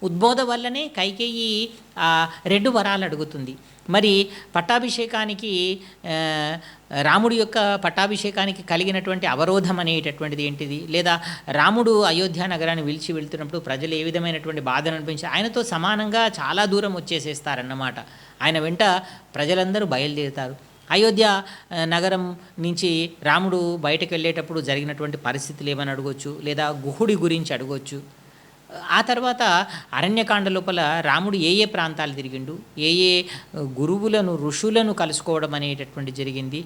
ఉద్బోధ వల్లనే కైకేయి 2 వరాలు అడుగుతుంది. మరి పట్టాభిషేకానికి రాముడి యొక్క పట్టాభిషేకానికి కలిగినటువంటి అవరోధం అనేటటువంటిది ఏంటిది, లేదా రాముడు అయోధ్య నగరాన్ని విలిచి వెళ్తున్నప్పుడు ప్రజలు ఏ విధమైనటువంటి బాధను అనిపించి ఆయనతో సమానంగా చాలా దూరం వచ్చేసేస్తారన్నమాట. ఆయన వెంట ప్రజలందరూ బయలుదేరుతారు. అయోధ్య నగరం నుంచి రాముడు బయటకు వెళ్ళేటప్పుడు జరిగినటువంటి పరిస్థితులు ఏమని అడగవచ్చు, లేదా గుహుడి గురించి అడగవచ్చు. ఆ తర్వాత అరణ్యకాండ లోపల రాముడు ఏ ఏ ప్రాంతాలు తిరిగిండు, ఏ ఏ గురువులను ఋషులను కలుసుకోవడం అనేటటువంటి జరిగింది,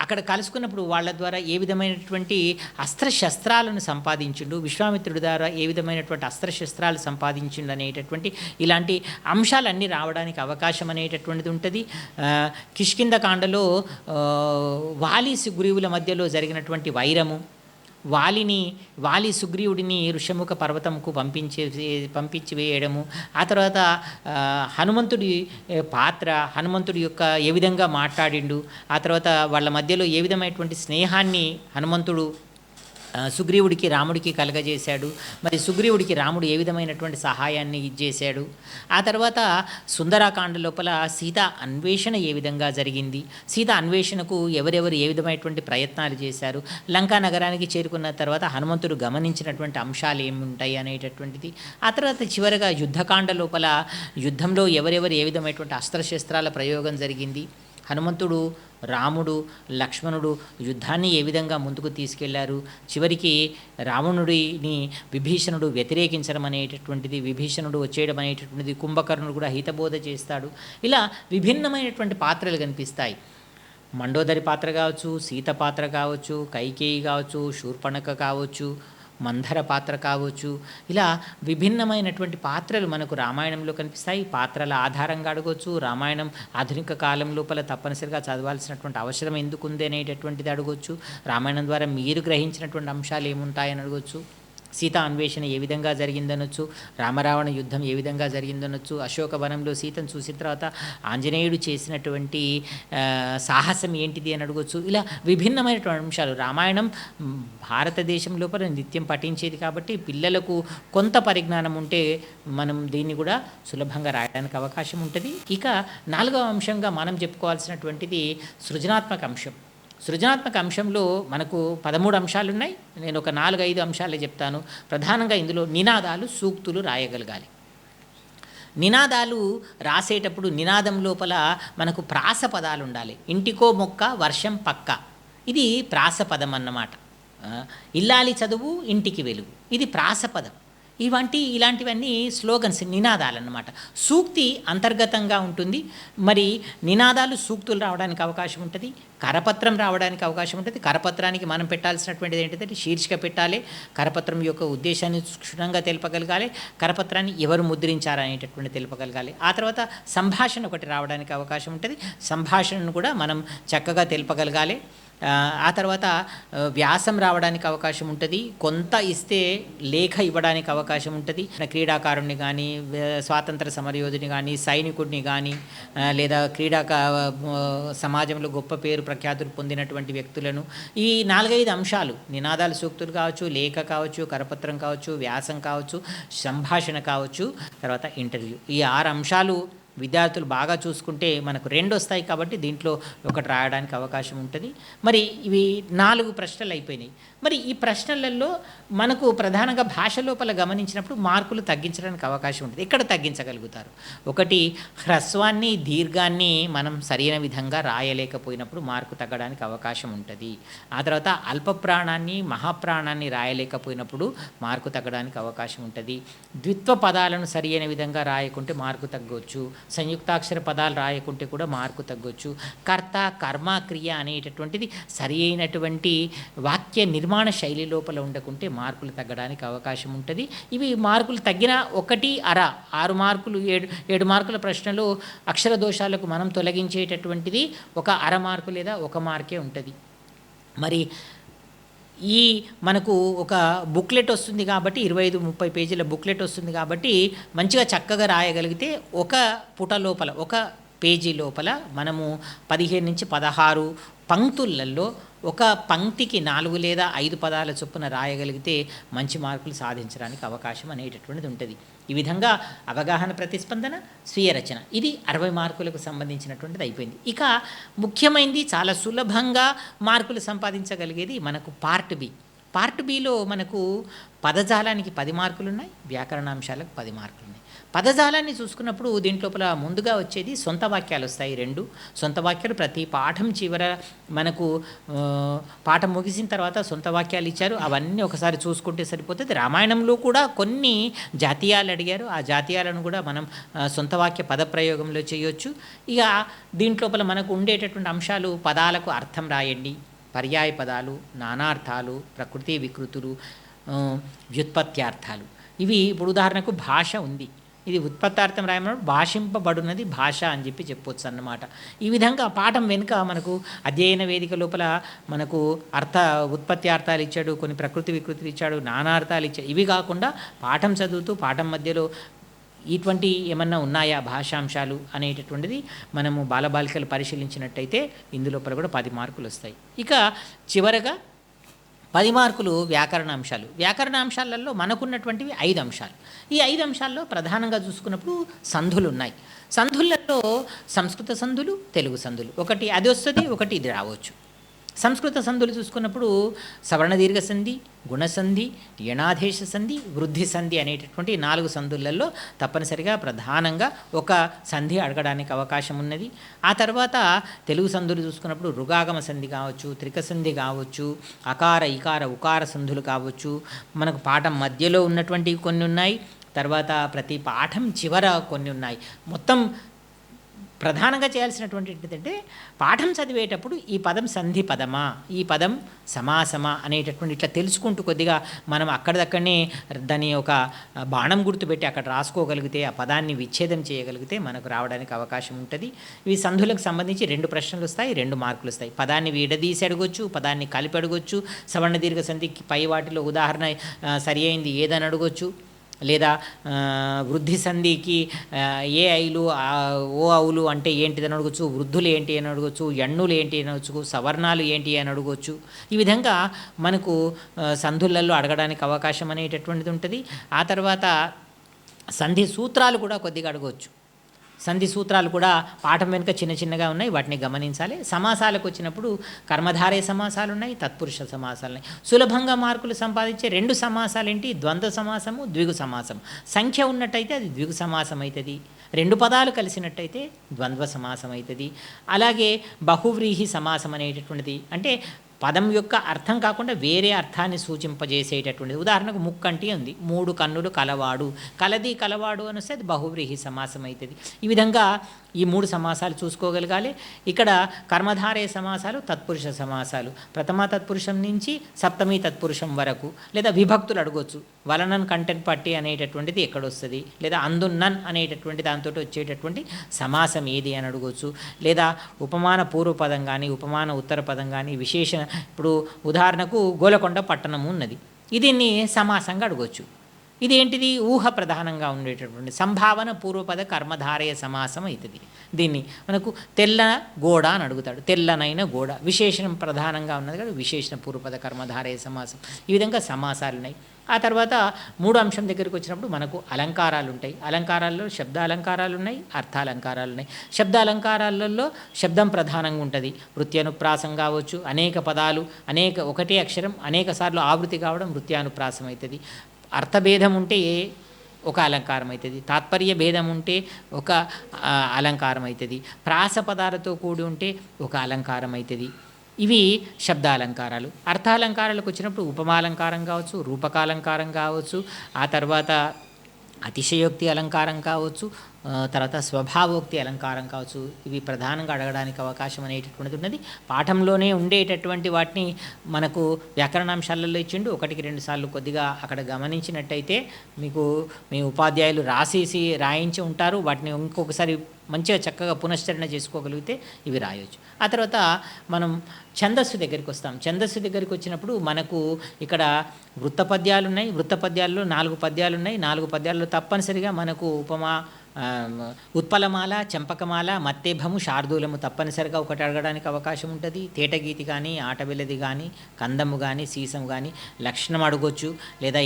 అక్కడ కలుసుకున్నప్పుడు వాళ్ళ ద్వారా ఏ విధమైనటువంటి అస్త్రశస్త్రాలను సంపాదించిండు, విశ్వామిత్రుడి ద్వారా ఏ విధమైనటువంటి అస్త్రశస్త్రాలు సంపాదించిండు అనేటటువంటి ఇలాంటి అంశాలన్నీ రావడానికి అవకాశం అనేటటువంటిది ఉంటుంది. కిష్కింధకాండలో వాలి సుగ్రీవుల మధ్యలో జరిగినటువంటి వైరము, వాలి సుగ్రీవుడిని ఋషముఖ పర్వతంకు పంపించి వేయడము, ఆ తర్వాత హనుమంతుడి పాత్ర, హనుమంతుడి యొక్క ఏ విధంగా మాట్లాడిండు, ఆ తర్వాత వాళ్ళ మధ్యలో ఏ విధమైనటువంటి స్నేహాన్ని హనుమంతుడు సుగ్రీవుడికి రాముడికి కలగజేశాడు. మరి సుగ్రీవుడికి రాముడు ఏ విధమైనటువంటి సహాయాన్ని ఇచ్చేశాడు. ఆ తర్వాత సుందరాకాండ లోపల సీత అన్వేషణ ఏ విధంగా జరిగింది, సీత అన్వేషణకు ఎవరెవరు ఏ విధమైనటువంటి ప్రయత్నాలు చేశారు, లంకా నగరానికి చేరుకున్న తర్వాత హనుమంతుడు గమనించినటువంటి అంశాలు ఏముంటాయి అనేటటువంటిది. ఆ తర్వాత చివరగా యుద్ధకాండ లోపల యుద్ధంలో ఎవరెవరు ఏ విధమైనటువంటి అస్త్రశస్త్రాల ప్రయోగం జరిగింది, హనుమంతుడు, రాముడు, లక్ష్మణుడు యుద్ధాన్ని ఏ విధంగా ముందుకు తీసుకెళ్లారు, చివరికి రావణుడిని విభీషణుడు వ్యతిరేకించడం అనేటటువంటిది, విభీషణుడు వచ్చేయడం అనేటటువంటిది, కుంభకర్ణుడు కూడా హితబోధ చేస్తాడు. ఇలా విభిన్నమైనటువంటి పాత్రలు కనిపిస్తాయి. మండోదరి పాత్ర కావచ్చు, సీత పాత్ర కావచ్చు, కైకేయి కావచ్చు, శూర్పణఖ కావచ్చు, మంధర పాత్ర కావచ్చు, ఇలా విభిన్నమైనటువంటి పాత్రలు మనకు రామాయణంలో కనిపిస్తాయి. పాత్రల ఆధారంగా అడగవచ్చు. రామాయణం ఆధునిక కాలం లోపల తప్పనిసరిగా చదవాల్సినటువంటి అవసరం ఎందుకుంది అనేటటువంటిది అడగవచ్చు. రామాయణం ద్వారా మీరు గ్రహించినటువంటి అంశాలు ఏముంటాయని అడగవచ్చు. సీత అన్వేషణ ఏ విధంగా జరిగిందనొచ్చు, రామరావణ యుద్ధం ఏ విధంగా జరిగిందనొచ్చు, అశోకవనంలో సీతను చూసిన తర్వాత ఆంజనేయుడు చేసినటువంటి సాహసం ఏంటిది అని అడగవచ్చు. ఇలా విభిన్నమైనటువంటి అంశాలు. రామాయణం భారతదేశం లోపల నిత్యం పఠించేది కాబట్టి పిల్లలకు కొంత పరిజ్ఞానం ఉంటే మనం దీన్ని కూడా సులభంగా రాయడానికి అవకాశం ఉంటుంది. ఇక 4వ అంశంగా మనం చెప్పుకోవాల్సినటువంటిది సృజనాత్మక అంశం. సృజనాత్మక అంశంలో మనకు 13 అంశాలు ఉన్నాయి. నేను ఒక 4-5 అంశాలే చెప్తాను. ప్రధానంగా ఇందులో నినాదాలు, సూక్తులు రాయగలగాలి. నినాదాలు రాసేటప్పుడు నినాదం లోపల మనకు ప్రాస పదాలు ఉండాలి. ఇంటికో మొక్క వర్షం పక్క, ఇది ప్రాస పదం అన్నమాట. ఇల్లాలి చదువు ఇంటికి వెలుగు, ఇది ప్రాస పదం. ఇలాంటివన్నీ స్లోగన్స్, నినాదాలన్నమాట. సూక్తి అంతర్గతంగా ఉంటుంది. మరి నినాదాలు, సూక్తులు రావడానికి అవకాశం ఉంటుంది. కరపత్రం రావడానికి అవకాశం ఉంటుంది. కరపత్రానికి మనం పెట్టాల్సినటువంటిది ఏంటంటే శీర్షిక పెట్టాలి. కరపత్రం యొక్క ఉద్దేశాన్ని క్షుణ్ణంగా తెలపగలగాలి. కరపత్రాన్ని ఎవరు ముద్రించారనేటటువంటి తెలపగలగాలి. ఆ తర్వాత సంభాషణ ఒకటి రావడానికి అవకాశం ఉంటుంది. సంభాషణను కూడా మనం చక్కగా తెలపగలగాలి. ఆ తర్వాత వ్యాసం రావడానికి అవకాశం ఉంటుంది. కొంత ఇస్తే లేఖ ఇవ్వడానికి అవకాశం ఉంటుంది. క్రీడాకారుణ్ణి కానీ, స్వాతంత్ర సమరయోధుని కానీ, సైనికుడిని కానీ, లేదా సమాజంలో గొప్ప పేరు ప్రఖ్యాతులు పొందినటువంటి వ్యక్తులను, ఈ 4-5 అంశాలు, నినాదాలు, సూక్తులు కావచ్చు, లేఖ కావచ్చు, కరపత్రం కావచ్చు, వ్యాసం కావచ్చు, సంభాషణ కావచ్చు, తర్వాత ఇంటర్వ్యూ, ఈ 6 అంశాలు విద్యార్థులు బాగా చూసుకుంటే మనకు 2 వస్తాయి కాబట్టి దీంట్లో ఒకటి రాయడానికి అవకాశం ఉంటుంది. మరి ఇవి 4 ప్రశ్నలు అయిపోయినాయి. మరి ఈ ప్రశ్నలలో మనకు ప్రధానంగా భాష లోపల గమనించినప్పుడు మార్కులు తగ్గించడానికి అవకాశం ఉంటుంది. ఎక్కడ తగ్గించగలుగుతారు? ఒకటి, హ్రస్వాన్ని దీర్ఘాన్ని మనం సరైన విధంగా రాయలేకపోయినప్పుడు మార్కు తగ్గడానికి అవకాశం ఉంటుంది. ఆ తర్వాత అల్పప్రాణాన్ని మహాప్రాణాన్ని రాయలేకపోయినప్పుడు మార్కు తగ్గడానికి అవకాశం ఉంటుంది. ద్విత్వ పదాలను సరైన విధంగా రాయకుంటే మార్కు తగ్గవచ్చు. సంయుక్తాక్షర పదాలు రాయకుంటే కూడా మార్కు తగ్గొచ్చు. కర్త, కర్మ, క్రియ అనేటటువంటిది సరి అయినటువంటి వాక్య నిర్మాణ శైలి లోపల ఉండకుంటే మార్కులు తగ్గడానికి అవకాశం ఉంటుంది. ఇవి మార్కులు తగ్గిన 1.5 6 మార్కులు 7 మార్కుల ప్రశ్నలో అక్షర దోషాలకు మనం తొలగించేటటువంటిది ఒక 1/2 మార్కు లేదా 1 మార్కే ఉంటుంది. మరి ఈ మనకు ఒక బుక్లెట్ వస్తుంది కాబట్టి 25-30 పేజీల బుక్లెట్ వస్తుంది కాబట్టి మంచిగా చక్కగా రాయగలిగితే ఒక పుట లోపల ఒక పేజీ లోపల మనము 15-16 పంక్తులలో ఒక పంక్తికి 4 లేదా 5 పదాల చొప్పున రాయగలిగితే మంచి మార్కులు సాధించడానికి అవకాశం అనేటటువంటిది ఉంటుంది. ఈ విధంగా అవగాహన, ప్రతిస్పందన, స్వీయ రచన ఇది 60 మార్కులకు సంబంధించినటువంటిది అయిపోయింది. ఇక ముఖ్యమైనది చాలా సులభంగా మార్కులు సంపాదించగలిగేది మనకు పార్ట్ బి. పార్ట్ బిలో మనకు పదజాలానికి 10 మార్కులు ఉన్నాయి, వ్యాకరణాంశాలకు 10 మార్కులు ఉన్నాయి. పదజాలాన్ని చూసుకున్నప్పుడు దీంట్లోపల ముందుగా వచ్చేది సొంత వాక్యాలు వస్తాయి 2 సొంత వాక్యాలు. ప్రతి పాఠం చివర మనకు పాఠం ముగిసిన తర్వాత సొంత వాక్యాలు ఇచ్చారు, అవన్నీ ఒకసారి చూసుకుంటే సరిపోతుంది. రామాయణంలో కూడా కొన్ని జాతీయాలు అడిగారు, ఆ జాతీయాలను కూడా మనం సొంత వాక్య పదప్రయోగంలో చేయొచ్చు. ఇక దీంట్లోపల మనకు ఉండేటటువంటి అంశాలు పదాలకు అర్థం రాయండి, పర్యాయ పదాలు, నానార్థాలు, ప్రకృతి వికృతులు, వ్యుత్పత్త్యార్థాలు. ఇవి ఇప్పుడు ఉదాహరణకు భాష ఉంది, ఇది ఉత్పత్తార్థం రాయమన్నప్పుడు భాషింపబడున్నది భాష అని చెప్పొచ్చు అన్నమాట. ఈ విధంగా పాఠం వెనుక మనకు అధ్యయన వేదిక లోపల మనకు ఉత్పత్తి అర్థాలు ఇచ్చాడు, కొన్ని ప్రకృతి వికృతులు ఇచ్చాడు, నానార్థాలు ఇచ్చాడు. ఇవి కాకుండా పాఠం చదువుతూ పాఠం మధ్యలో ఇటువంటి ఏమన్నా ఉన్నాయా భాషాంశాలు అనేటటువంటిది మనము బాలబాలికలు పరిశీలించినట్టయితే ఇందులోపల కూడా 10 మార్కులు వస్తాయి. ఇక చివరగా 10 మార్కులు వ్యాకరణాంశాలు. వ్యాకరణాంశాలలో మనకున్నటువంటివి 5 అంశాలు. ఈ 5 అంశాల్లో ప్రధానంగా చూసుకున్నప్పుడు సంధులు ఉన్నాయి. సంధులలో సంస్కృత సంధులు, తెలుగు సంధులు, ఒకటి అది వస్తుంది, ఒకటి ఇది రావచ్చు. సంస్కృత సంధులు చూసుకున్నప్పుడు సవర్ణ దీర్ఘ సంధి, గుణసంధి, యణాదేశ సంధి, వృద్ధి సంధి అనేటటువంటి 4 సంధులలో తప్పనిసరిగా ప్రధానంగా ఒక సంధి అడగడానికి అవకాశం ఉన్నది. ఆ తర్వాత తెలుగు సంధులు చూసుకున్నప్పుడు రుగాగమ సంధి కావచ్చు, త్రిక సంధి కావచ్చు, అకార ఇకార ఉకార సంధులు కావచ్చు. మనకు పాఠం మధ్యలో ఉన్నటువంటివి కొన్ని ఉన్నాయి, తర్వాత ప్రతి పాఠం చివర కొన్ని ఉన్నాయి. మొత్తం ప్రధానంగా చేయాల్సినటువంటి ఏంటంటే పాఠం చదివేటప్పుడు ఈ పదం సంధి పదమా, ఈ పదం సమాసమా అనేటటువంటి ఇట్లా తెలుసుకుంటూ కొద్దిగా మనం అక్కడిదక్కడనే దాని ఒక బాణం గుర్తుపెట్టి అక్కడ రాసుకోగలిగితే, ఆ పదాన్ని విచ్ఛేదం చేయగలిగితే మనకు రావడానికి అవకాశం ఉంటుంది. ఇవి సంధులకు సంబంధించి 2 ప్రశ్నలు వస్తాయి, 2 మార్కులు వస్తాయి. పదాన్ని విడదీసి అడగొచ్చు, పదాన్ని కలిపి అడగొచ్చు. సవర్ణ దీర్ఘ సంధికి పై వాటిలో ఉదాహరణ సరి అయింది ఏదని అడగొచ్చు. లేదా వృద్ధి సంధికి ఏ ఐలు ఓ అవులు అంటే ఏంటిదని అడగచ్చు, వృద్ధులు ఏంటి అని అడగచ్చు, ఎన్నులు ఏంటి అని అడగచ్చు, సవర్ణాలు ఏంటి అని అడగచ్చు. ఈ విధంగా మనకు సంధులలో అడగడానికి అవకాశం అనేటటువంటిది ఉంటుంది. ఆ తర్వాత సంధి సూత్రాలు కూడా కొద్దిగా అడగవచ్చు. సంధి సూత్రాలు కూడా పాఠం వెనుక చిన్నగా ఉన్నాయి, వాటిని గమనించాలి. సమాసాలకు వచ్చినప్పుడు కర్మధారయ సమాసాలు ఉన్నాయి, తత్పురుష సమాసాలు ఉన్నాయి. సులభంగా మార్కులు సంపాదించే 2 సమాసాలు ఏంటి? ద్వంద్వ సమాసము, ద్విగు సమాసం. సంఖ్య ఉన్నట్టయితే అది ద్విగు సమాసం అవుతుంది, 2 పదాలు కలిసినట్టయితే ద్వంద్వ సమాసం అవుతుంది. అలాగే బహువ్రీహి సమాసం అనేటటువంటిది అంటే పదం యొక్క అర్థం కాకుండా వేరే అర్థాన్ని సూచింపజేసేటటువంటిది. ఉదాహరణకు ముక్కంటి ఉంది, 3 కన్నులు కలవాడు, కలది కలవాడు అని వస్తే అది బహువ్రీహి సమాసం అవుతుంది. ఈ విధంగా ఈ 3 సమాసాలు చూసుకోగలగాలి. ఇక్కడ కర్మధారయ సమాసాలు, తత్పురుష సమాసాలు, ప్రథమ తత్పురుషం నుంచి సప్తమి తత్పురుషం వరకు. లేదా విభక్తులు అడగొచ్చు, వలనన్ కంటెంట్ పట్టి అనేటటువంటిది ఎక్కడొస్తుంది, లేదా అందున్నన్ అనేటటువంటి దాంతో వచ్చేటటువంటి సమాసం ఏది అని అడగొచ్చు. లేదా ఉపమాన పూర్వపదం కానీ ఉపమాన ఉత్తర పదం కానీ విశేషణ. ఇప్పుడు ఉదాహరణకు గోలకొండ పట్టణము ఉన్నది, దీన్ని సమాసంగా అడగొచ్చు. ఇదేంటిది? ఊహ ప్రధానంగా ఉండేటటువంటి సంభావన పూర్వపద కర్మధారయ సమాసం అవుతుంది. దీన్ని మనకు తెల్ల గోడ అని అడుగుతాడు, తెల్లనైన గోడ విశేషణం ప్రధానంగా ఉన్నది కదా, విశేషణ పూర్వపద కర్మధారయ సమాసం. ఈ విధంగా సమాసాలు ఉన్నాయి. ఆ తర్వాత మూడో అంశం దగ్గరికి వచ్చినప్పుడు మనకు అలంకారాలు ఉంటాయి. అలంకారాల్లో శబ్ద అలంకారాలు ఉన్నాయి, అర్థాలంకారాలు ఉన్నాయి. శబ్ద అలంకారాలలో శబ్దం ప్రధానంగా ఉంటుంది. వృత్యానుప్రాసం కావచ్చు, అనేక పదాలు, ఒకటే అక్షరం అనేక సార్లు ఆవృత్తి కావడం వృత్యానుప్రాసం అవుతుంది. అర్థభేదం ఉంటే ఒక అలంకారం అవుతుంది, తాత్పర్య భేదం ఉంటే ఒక అలంకారం అవుతుంది, ప్రాస పదాలతో కూడి ఉంటే ఒక అలంకారం అవుతుంది. ఇవి శబ్దాలంకారాలు. అర్థాలంకారాలకు వచ్చినప్పుడు ఉపమాలంకారం కావచ్చు, రూపకాలంకారం కావచ్చు, ఆ తర్వాత అతిశయోక్తి అలంకారం కావచ్చు, తర్వాత స్వభావోక్తి అలంకారం కావచ్చు. ఇవి ప్రధానంగా అడగడానికి అవకాశం అనేటటువంటిది ఉన్నది. పాఠంలోనే ఉండేటటువంటి వాటిని మనకు వ్యాకరణాంశాలలో ఇచ్చిండు. 1-2 సార్లు కొద్దిగా అక్కడ గమనించినట్టయితే మీకు మీ ఉపాధ్యాయులు రాయించి ఉంటారు. వాటిని ఇంకొకసారి మంచిగా చక్కగా పునశ్చరణ చేసుకోగలిగితే ఇవి రాయొచ్చు. ఆ తర్వాత మనం ఛందస్సు దగ్గరికి వస్తాం. ఛందస్సు దగ్గరికి వచ్చినప్పుడు మనకు ఇక్కడ వృత్తపద్యాలు ఉన్నాయి. వృత్తపద్యాల్లో 4 పద్యాలు ఉన్నాయి. 4 పద్యాల్లో తప్పనిసరిగా మనకు ఉపమా, ఉత్పలమాల, చంపకమాల, మత్తేభము, శార్దూలము తప్పనిసరిగా ఒకటి అడగడానికి అవకాశం ఉంటుంది. తేటగీతి కానీ, ఆటవిలది కానీ, కందము కానీ, సీసం కానీ లక్షణం అడగొచ్చు. లేదా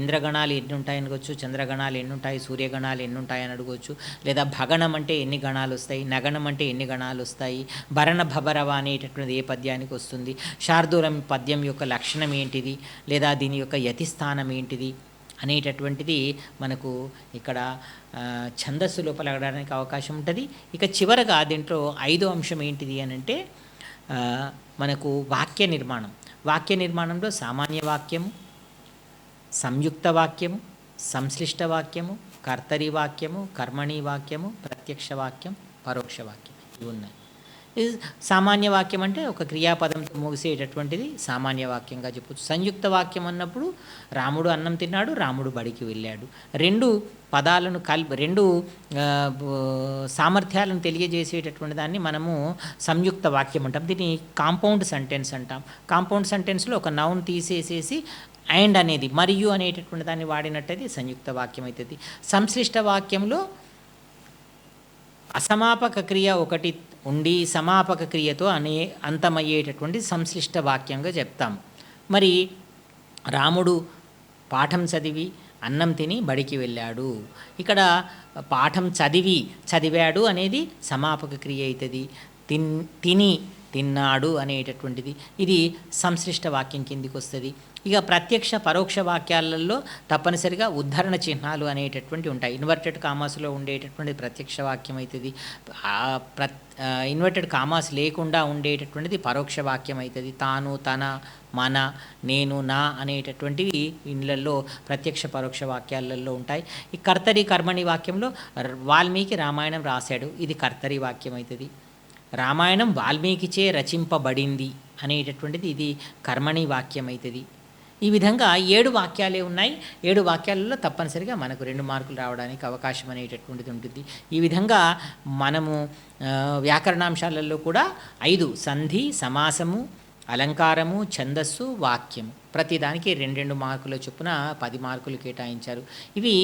ఇంద్రగణాలు ఎన్ని ఉంటాయని అడగొచ్చు, చంద్రగణాలు ఎన్ని ఉంటాయి, సూర్యగణాలు ఎన్ని ఉంటాయని అడగొచ్చు. లేదా భగణం అంటే ఎన్ని గణాలు వస్తాయి, నగణం అంటే ఎన్ని గణాలు వస్తాయి, భరణ భబరవ అనేటటువంటిది ఏ పద్యానికి వస్తుంది, శార్దూలం పద్యం యొక్క లక్షణం ఏంటిది, లేదా దీని యొక్క యతిస్థానం ఏంటిది అనేటటువంటిది మనకు ఇక్కడ ఛందస్సు లోపల అడగడానికి అవకాశం ఉంటుంది. ఇక చివరగా దీంట్లో 5వ అంశం ఏంటిది అని అంటే మనకు వాక్య నిర్మాణం. వాక్య నిర్మాణంలో సామాన్య వాక్యము, సంయుక్త వాక్యము, సంశ్లిష్ట వాక్యము, కర్తరి వాక్యము, కర్మణి వాక్యము, ప్రత్యక్ష వాక్యం, పరోక్ష వాక్యం ఇవి ఉన్నాయి. సామాన్య వాక్యం అంటే ఒక క్రియాపదంతో ముగిసేటటువంటిది సామాన్య వాక్యంగా చెప్పచ్చు. సంయుక్త వాక్యం అన్నప్పుడు రాముడు అన్నం తిన్నాడు, రాముడు బడికి వెళ్ళాడు. 2 పదాలను రెండు సామర్థ్యాలను తెలియజేసేటటువంటి దాన్ని మనము సంయుక్త వాక్యం అంటాం. దీన్ని కాంపౌండ్ సెంటెన్స్ అంటాం. కాంపౌండ్ సెంటెన్స్లో ఒక నౌన్ తీసేసేసి అండ్ అనేది మరియు అనేటటువంటి దాన్ని వాడినట్టయితే సంయుక్త వాక్యం అవుతుంది. సంశ్లిష్ట వాక్యంలో అసమాపక క్రియ ఒకటి ఉండి సమాపక క్రియతో అంతమయ్యేటటువంటి సంశ్లిష్ట వాక్యంగా చెప్తాం. మరి రాముడు పాఠం చదివి అన్నం తిని బడికి వెళ్ళాడు. ఇక్కడ పాఠం చదివాడు అనేది సమాపక క్రియ అవుతుంది. తిన్నాడు అనేటటువంటిది ఇది సంశ్లిష్ట వాక్యం కిందికి వస్తుంది. ఇక ప్రత్యక్ష పరోక్ష వాక్యాలలో తప్పనిసరిగా ఉద్ధరణ చిహ్నాలు అనేటటువంటి ఉంటాయి. ఇన్వర్టెడ్ కామాస్లో ఉండేటటువంటి ప్రత్యక్ష వాక్యం అవుతుంది. ఇన్వర్టెడ్ కామాస్ లేకుండా ఉండేటటువంటిది పరోక్ష వాక్యం అవుతుంది. తాను, తన, మన, నేను, నా అనేటటువంటివి ఇళ్ళల్లో ప్రత్యక్ష పరోక్ష వాక్యాలలో ఉంటాయి. ఈ కర్తరి కర్మణి వాక్యంలో వాల్మీకి రామాయణం రాశాడు, ఇది కర్తరి వాక్యం అవుతుంది. రామాయణం వాల్మీకిచే రచింపబడింది అనేటటువంటిది ఇది కర్మణి వాక్యం అవుతుంది. ఈ విధంగా 7 వాక్యాలే ఉన్నాయి. 7 వాక్యాలలో తప్పనిసరిగా మనకు 2 మార్కులు రావడానికి అవకాశం అనేటటువంటిది ఉంటుంది. ఈ విధంగా మనము వ్యాకరణాంశాలలో కూడా 5 సంధి, సమాసము, అలంకారము, ఛందస్సు, వాక్యము ప్రతిదానికి 2 మార్కుల చొప్పున 10 మార్కులు కేటాయించారు. ఇవి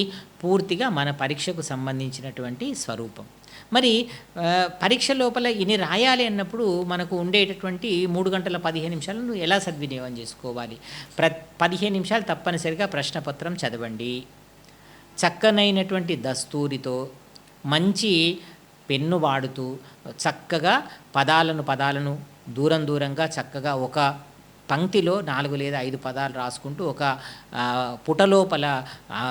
పూర్తిగా మన పరీక్షకు సంబంధించినటువంటి స్వరూపం. మరి పరీక్ష లోపల ఇన్ని రాయాలి అన్నప్పుడు మనకు ఉండేటటువంటి 3 గంటల 15 నిమిషాలను ఎలా సద్వినియోగం చేసుకోవాలి? 15 నిమిషాలు తప్పనిసరిగా ప్రశ్నపత్రం చదవండి. చక్కనైనటువంటి దస్తూరితో మంచి పెన్ను వాడుతూ చక్కగా పదాలను దూరంగా చక్కగా ఒక పంక్తిలో 4 లేదా 5 పదాలు రాసుకుంటూ ఒక పుటలోపల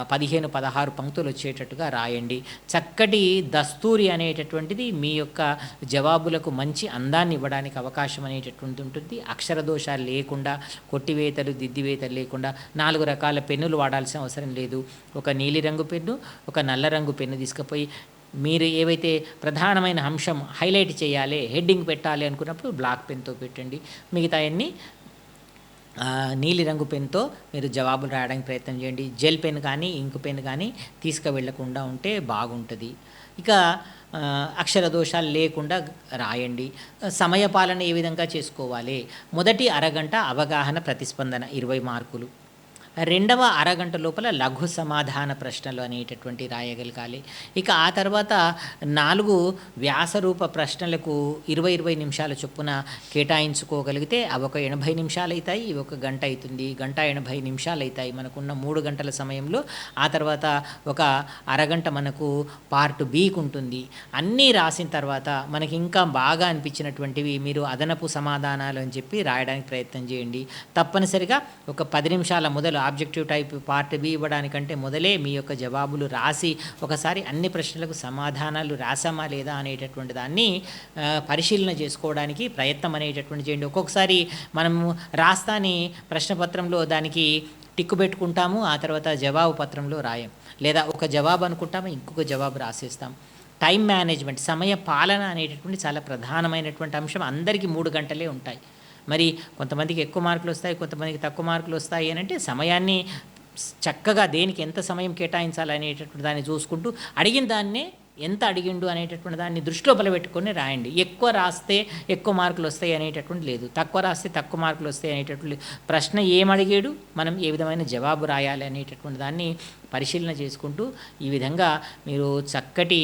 15-16 పంక్తులు వచ్చేటట్టుగా రాయండి. చక్కటి దస్తూరి అనేటటువంటిది మీ యొక్క జవాబులకు మంచి అందాన్ని ఇవ్వడానికి అవకాశం అనేటటువంటి ఉంటుంది. అక్షర దోషాలు లేకుండా, కొట్టివేతలు, దిద్దివేతలు లేకుండా 4 రకాల పెన్నులు వాడాల్సిన అవసరం లేదు. ఒక నీలిరంగు పెన్ను, ఒక నల్ల రంగు పెన్ను తీసుకుపోయి మీరు ఏవైతే ప్రధానమైన అంశం హైలైట్ చేయాలి, హెడ్డింగ్ పెట్టాలి అనుకున్నప్పుడు బ్లాక్ పెన్తో పెట్టండి. మిగతా అన్నీ నీలిరంగు పెన్తో మీరు జవాబులు రాయడానికి ప్రయత్నం చేయండి. జెల్ పెన్ కానీ ఇంక్ పెన్ కానీ తీసుకువెళ్ళకుండా ఉంటే బాగుంటుంది. ఇక అక్షర దోషాలు లేకుండా రాయండి. సమయపాలన ఏ విధంగా చేసుకోవాలి? మొదటి అరగంట అవగాహన ప్రతిస్పందన 20 మార్కులు, రెండవ అరగంట లోపల లఘు సమాధాన ప్రశ్నలు అనేటటువంటి రాయగలగాలి. ఇక ఆ తర్వాత 4 వ్యాసరూప ప్రశ్నలకు 20 నిమిషాల చొప్పున కేటాయించుకోగలిగితే అవి ఒక 80 నిమిషాలు అవుతాయి. ఇవి ఒక గంట అవుతుంది. గంట 80 నిమిషాలు అవుతాయి మనకున్న 3 గంటల సమయంలో. ఆ తర్వాత ఒక అరగంట మనకు పార్ట్ బికి ఉంటుంది. అన్నీ రాసిన తర్వాత మనకి ఇంకా బాగా అనిపించినటువంటివి మీరు అదనపు సమాధానాలు అని చెప్పి రాయడానికి ప్రయత్నం చేయండి. తప్పనిసరిగా ఒక 10 నిమిషాల మొదలు ఆబ్జెక్టివ్ టైప్ పార్ట్ బి ఇవ్వడానికంటే మొదలే మీ యొక్క జవాబులు రాసి ఒకసారి అన్ని ప్రశ్నలకు సమాధానాలు రాసామా లేదా అనేటటువంటి దాన్ని పరిశీలన చేసుకోవడానికి ప్రయత్నం అనేటటువంటి చేయండి. ఒక్కొక్కసారి మనము రాస్తాని ప్రశ్నపత్రంలో దానికి టిక్కు పెట్టుకుంటాము, ఆ తర్వాత జవాబు పత్రంలో రాయం, లేదా ఒక జవాబు అనుకుంటాము ఇంకొక జవాబు రాసేస్తాం. టైం మేనేజ్మెంట్, సమయ పాలన అనేటటువంటి చాలా ప్రధానమైనటువంటి అంశం. అందరికీ 3 గంటలే ఉంటాయి. మరి కొంతమందికి ఎక్కువ మార్కులు వస్తాయి, కొంతమందికి తక్కువ మార్కులు వస్తాయి అని అంటే సమయాన్ని చక్కగా దేనికి ఎంత సమయం కేటాయించాలి అనేటటువంటి దాన్ని చూసుకుంటూ అడిగిన దాన్నే ఎంత అడిగిండు అనేటటువంటి దాన్ని దృష్టిలో పెట్టుకొని రాయండి. ఎక్కువ రాస్తే ఎక్కువ మార్కులు వస్తాయి అనేటటువంటి లేదు, తక్కువ రాస్తే తక్కువ మార్కులు వస్తాయి అనేటటువంటి ప్రశ్న ఏమడిగాడు, మనం ఏ విధమైన జవాబు రాయాలి అనేటటువంటి దాన్ని పరిశీలన చేసుకుంటూ ఈ విధంగా మీరు చక్కటి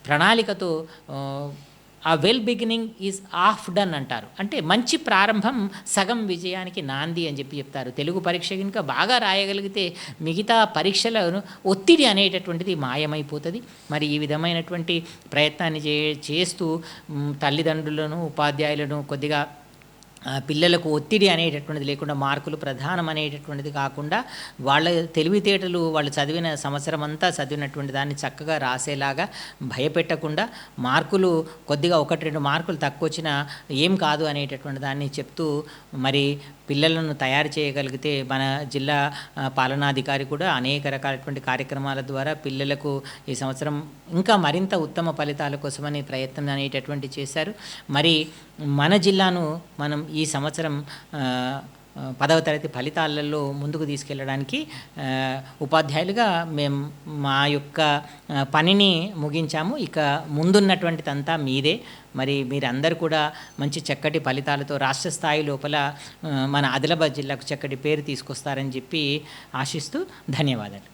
ప్రణాళికతో ఆ well beginning is half done అంటారు. అంటే మంచి ప్రారంభం సగం విజయానికి నాంది అని చెప్పి చెప్తారు. తెలుగు పరీక్ష కనుక బాగా రాయగలిగితే మిగతా పరీక్షలను ఒత్తిడి అనేటటువంటిది మాయమైపోతుంది. మరి ఈ విధమైనటువంటి ప్రయత్నాన్ని చేస్తూ తల్లిదండ్రులను ఉపాధ్యాయులను కొద్దిగా పిల్లలకు ఒత్తిడి అనేటటువంటిది లేకుండా, మార్కులు ప్రధానం అనేటటువంటిది కాకుండా వాళ్ళ తెలివితేటలు వాళ్ళు చదివిన సంవత్సరం అంతా చదివినటువంటి దాన్ని చక్కగా రాసేలాగా భయపెట్టకుండా, మార్కులు కొద్దిగా 1-2 మార్కులు తక్కువ వచ్చినా ఏం కాదు అనేటటువంటి దాన్ని చెప్తూ మరి పిల్లలను తయారు చేయగలిగితే మన జిల్లా పాలనాధికారి కూడా అనేక రకాలైనటువంటి కార్యక్రమాల ద్వారా పిల్లలకు ఈ సంవత్సరం ఇంకా మరింత ఉత్తమ ఫలితాల కోసమని ప్రయత్నం అనేటటువంటి చేశారు. మరి మన జిల్లాను మనం ఈ సంవత్సరం 10వ తరగతి ఫలితాలలో ముందుకు తీసుకెళ్ళడానికి ఉపాధ్యాయులుగా మేము మా యొక్క పనిని ముగించాము. ఇక ముందున్నటువంటిదంతా మీదే. మరి మీరందరూ కూడా మంచి చక్కటి ఫలితాలతో రాష్ట్ర స్థాయి లోపల మన ఆదిలాబాద్ జిల్లాకు చక్కటి పేరు తీసుకొస్తారని చెప్పి ఆశిస్తూ ధన్యవాదాలు.